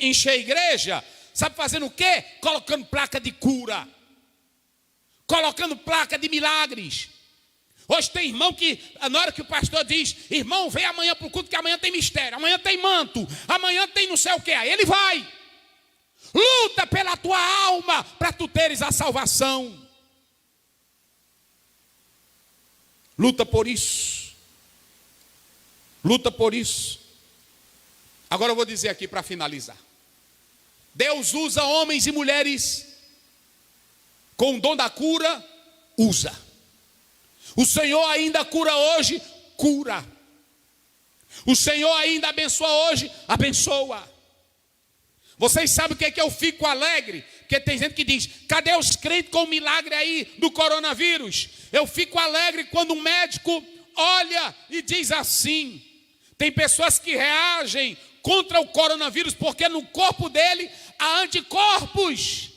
Speaker 1: encher a igreja. Sabe fazendo o quê? Colocando placa de cura. Colocando placa de milagres. Hoje tem irmão que, na hora que o pastor diz: irmão, vem amanhã para o culto que amanhã tem mistério, amanhã tem manto, amanhã tem não sei o que. Aí ele vai. Luta pela tua alma para tu teres a salvação. Luta por isso. Luta por isso. Agora eu vou dizer aqui para finalizar. Deus usa homens e mulheres com o dom da cura, usa. O Senhor ainda cura hoje, cura. O Senhor ainda abençoa hoje, abençoa. Vocês sabem o que é que eu fico alegre? Porque tem gente que diz, cadê os crentes com o milagre aí do coronavírus? Eu fico alegre quando um médico olha e diz assim. Tem pessoas que reagem contra o coronavírus porque no corpo dele há anticorpos.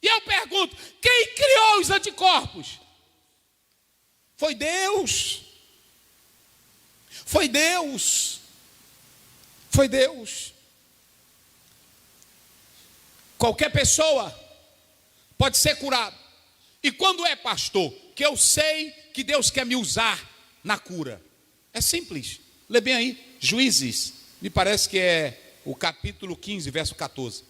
Speaker 1: E eu pergunto, quem criou os anticorpos? Foi Deus. Foi Deus. Foi Deus. Qualquer pessoa pode ser curada. E quando é pastor, que eu sei que Deus quer me usar na cura. É simples. Lê bem aí, Juízes, me parece que é o capítulo 15, verso 14.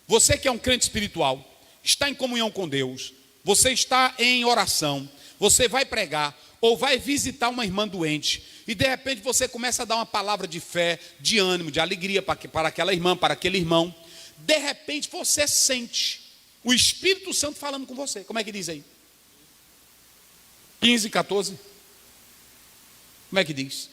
Speaker 1: Você que é um crente espiritual, está em comunhão com Deus, você está em oração, você vai pregar ou vai visitar uma irmã doente e de repente você começa a dar uma palavra de fé, de ânimo, de alegria para aquela irmã, para aquele irmão. De repente você sente o Espírito Santo falando com você. Como é que diz aí? 15, 14. Como é que diz?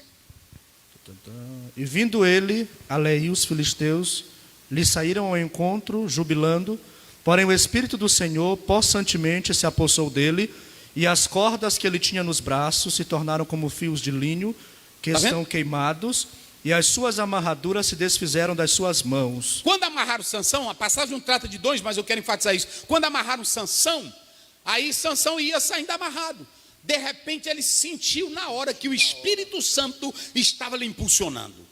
Speaker 2: E vindo ele, Alé e os filisteus lhe saíram ao encontro, jubilando. Porém o Espírito do Senhor possantemente se apossou dele, e as cordas que ele tinha nos braços se tornaram como fios de linho que estão queimados, e as suas amarraduras se desfizeram das suas mãos.
Speaker 1: Quando amarraram Sansão, a passagem não trata de dons, mas eu quero enfatizar isso. Quando amarraram Sansão, aí Sansão ia saindo amarrado. De repente ele sentiu na hora que o Espírito Santo estava lhe impulsionando.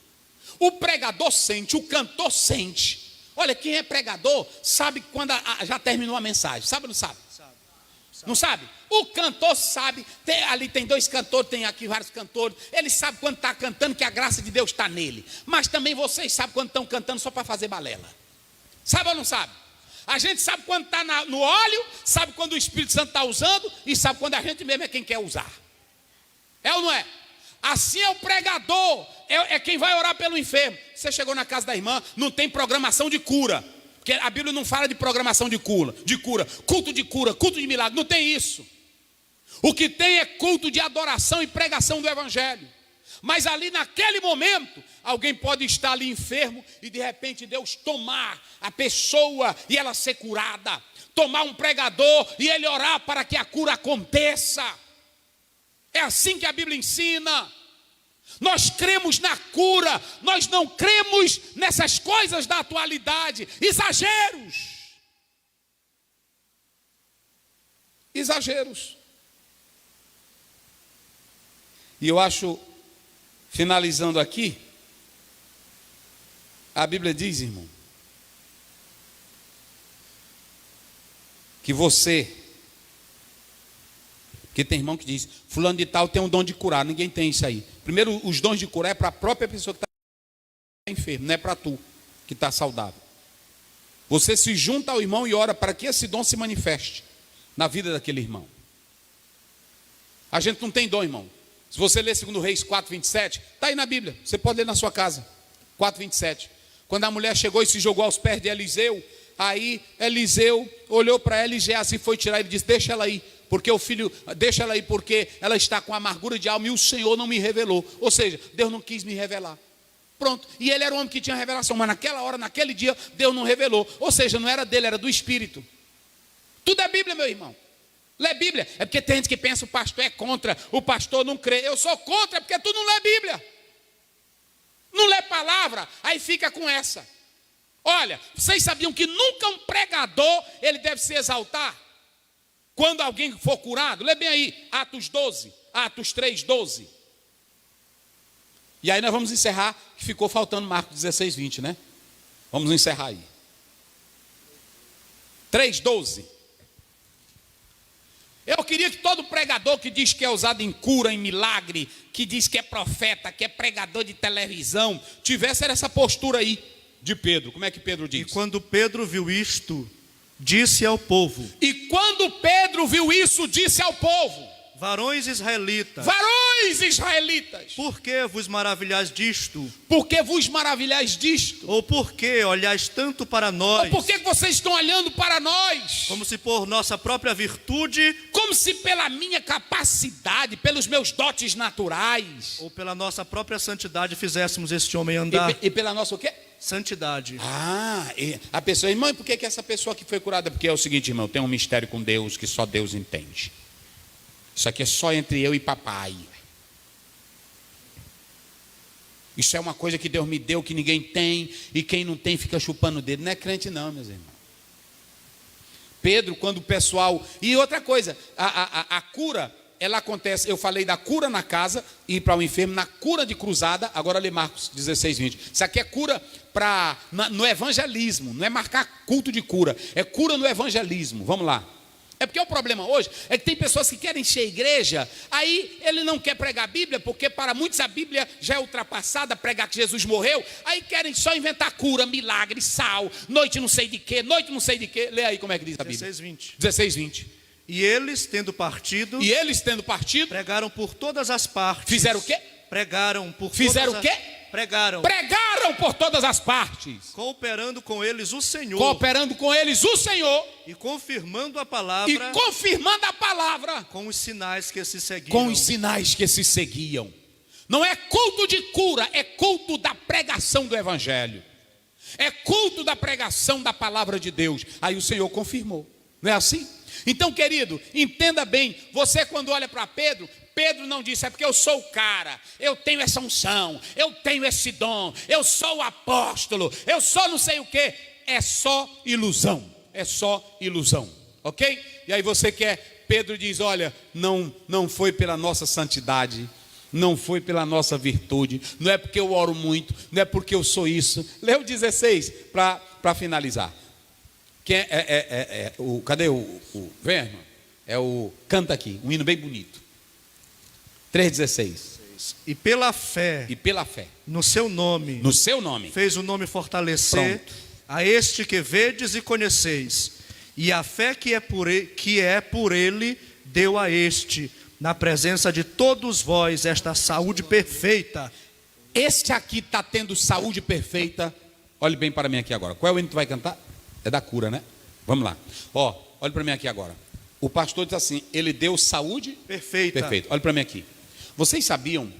Speaker 1: O pregador sente, o cantor sente. Olha, quem é pregador sabe quando já terminou a mensagem. Sabe ou não sabe? Não sabe? O cantor sabe. Ali tem dois cantores, tem aqui vários cantores. Ele sabe quando está cantando que a graça de Deus está nele. Mas também vocês sabem quando estão cantando só para fazer balela. Sabe ou não sabe? A gente sabe quando está no óleo, sabe quando o Espírito Santo está usando e sabe quando a gente mesmo é quem quer usar. É ou não é? Assim é o pregador, é quem vai orar pelo enfermo. Você chegou na casa da irmã, não tem programação de cura. Porque a Bíblia não fala de programação de cura, culto de cura, culto de milagre, não tem isso. O que tem é culto de adoração e pregação do Evangelho. Mas ali naquele momento, alguém pode estar ali enfermo e de repente Deus tomar a pessoa e ela ser curada. Tomar um pregador e ele orar para que a cura aconteça. É assim que a Bíblia ensina. Nós cremos na cura, nós não cremos nessas coisas da atualidade, exageros. Exageros. E eu acho, finalizando aqui, a Bíblia diz, irmão, que você, porque tem irmão que diz, fulano de tal tem um dom de curar, ninguém tem isso aí. Primeiro, os dons de curar é para a própria pessoa que está enferma, não é para tu que está saudável. Você se junta ao irmão e ora para que esse dom se manifeste na vida daquele irmão. A gente não tem dom, irmão. Se você ler 2 Reis 4:27, está aí na Bíblia, você pode ler na sua casa, 4:27. Quando a mulher chegou e se jogou aos pés de Eliseu, aí Eliseu olhou para ela e Geazi foi tirar, ele disse, deixa ela aí. Porque o filho, deixa ela aí, porque ela está com amargura de alma e o Senhor não me revelou. Ou seja, Deus não quis me revelar. Pronto. E ele era um homem que tinha revelação, mas naquela hora, naquele dia, Deus não revelou. Ou seja, não era dele, era do Espírito. Tudo é Bíblia, meu irmão. Lê Bíblia. É porque tem gente que pensa o pastor é contra, o pastor não crê. Eu sou contra, porque tu não lê Bíblia. Não lê palavra, aí fica com essa. Olha, vocês sabiam que nunca um pregador, ele deve se exaltar? Quando alguém for curado, lê bem aí, Atos 12, Atos 3:12. E aí nós vamos encerrar, que ficou faltando Marcos 16:20, né? Vamos encerrar aí. 3:12. Eu queria que todo pregador que diz que é usado em cura, em milagre, que diz que é profeta, que é pregador de televisão, tivesse essa postura aí de Pedro. Como é que Pedro diz?
Speaker 2: E quando Pedro viu isto, disse ao povo.
Speaker 1: E quando Pedro viu isso, disse ao povo.
Speaker 2: varões israelitas,
Speaker 1: varões israelitas,
Speaker 2: por que vos maravilhais disto?
Speaker 1: por que vos maravilhais disto?
Speaker 2: Ou por que olhais tanto para nós,
Speaker 1: Ou por que vocês estão olhando para nós?
Speaker 2: como se por nossa própria virtude,
Speaker 1: Como se pela minha capacidade, pelos meus dotes naturais,
Speaker 2: ou pela nossa própria santidade fizéssemos este homem andar?
Speaker 1: e pela nossa o quê?
Speaker 2: Santidade.
Speaker 1: E a pessoa, irmão, e por que essa pessoa aqui foi curada? Porque é o seguinte, irmão, tem um mistério com Deus que só Deus entende. Isso aqui é só entre eu e papai. Isso é uma coisa que Deus me deu que ninguém tem, e quem não tem fica chupando o dedo. Não é crente não, meus irmãos. Pedro, quando o pessoal... E outra coisa, a cura, ela acontece, eu falei da cura na casa, ir para o enfermo, na cura de cruzada, agora lê Marcos 16, 20. Isso aqui é cura no evangelismo, não é marcar culto de cura, é cura no evangelismo. Vamos lá. É porque o problema hoje é que tem pessoas que querem encher a igreja, aí ele não quer pregar a Bíblia, porque para muitos a Bíblia já é ultrapassada, pregar que Jesus morreu, aí querem só inventar cura, milagre, sal, noite não sei de quê, noite não sei de quê. Lê aí como é que diz a Bíblia.
Speaker 2: 16, 20.
Speaker 1: 16, 20.
Speaker 2: E eles, tendo partido,
Speaker 1: pregaram
Speaker 2: por todas as partes.
Speaker 1: Fizeram o quê?
Speaker 2: Pregaram por
Speaker 1: Fizeram
Speaker 2: todas
Speaker 1: o quê?
Speaker 2: Pregaram.
Speaker 1: Pregaram por todas as partes,
Speaker 2: Cooperando com eles o Senhor.
Speaker 1: cooperando com eles o Senhor,
Speaker 2: E confirmando a
Speaker 1: e
Speaker 2: palavra
Speaker 1: confirmando a palavra
Speaker 2: com os sinais que se seguiam.
Speaker 1: com os sinais que se seguiam. Não é culto de cura, é culto da pregação do Evangelho, é culto da pregação da palavra de Deus. Aí o Senhor confirmou, não é assim? Então, querido, entenda bem, você quando olha para Pedro, Pedro não disse, é porque eu sou o cara, eu tenho essa unção, eu tenho esse dom, eu sou o apóstolo, eu sou não sei o que. É só ilusão, ok? E aí você quer, Pedro diz, olha, não foi pela nossa santidade, não foi pela nossa virtude, não é porque eu oro muito, não é porque eu sou isso. Lê o 16 para finalizar. Quem cadê o vem, irmão? É o canta aqui, um hino bem bonito. 3,16.
Speaker 2: E pela fé,
Speaker 1: no seu nome,
Speaker 2: fez o nome fortalecer.
Speaker 1: Pronto.
Speaker 2: A este que vedes e conheceis, e a fé que é por ele deu a este, na presença de todos vós, esta saúde perfeita.
Speaker 1: Este aqui está tendo saúde perfeita. Olhe bem para mim aqui agora. Qual é o hino que tu vai cantar? É da cura, né? Vamos lá. Olhe para mim aqui agora. O pastor diz assim, ele deu saúde
Speaker 2: perfeita.
Speaker 1: Olhe para mim aqui. Vocês sabiam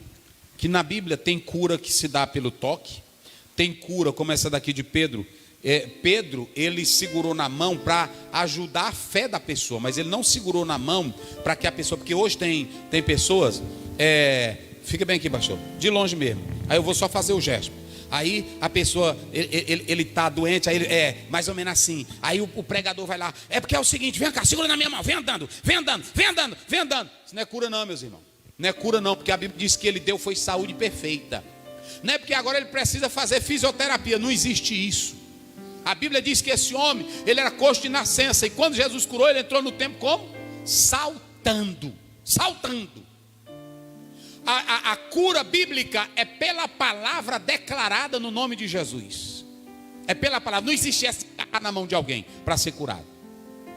Speaker 1: que na Bíblia tem cura que se dá pelo toque? Tem cura como essa daqui de Pedro. Pedro, ele segurou na mão para ajudar a fé da pessoa, mas ele não segurou na mão para que a pessoa, porque hoje tem pessoas, fica bem aqui, pastor, de longe mesmo, aí eu vou só fazer o gesto, aí a pessoa, ele está doente, aí ele, mais ou menos assim, aí o pregador vai lá, é porque é o seguinte, vem cá, segura na minha mão, vem andando, isso não é cura não, meus irmãos, não é cura não, porque a Bíblia diz que ele deu foi saúde perfeita, não é porque agora ele precisa fazer fisioterapia, não existe isso. A Bíblia diz que esse homem, ele era coxo de nascença, e quando Jesus curou, ele entrou no templo como? Saltando. A cura bíblica é pela palavra declarada no nome de Jesus. É pela palavra, não existe essa na mão de alguém para ser curado.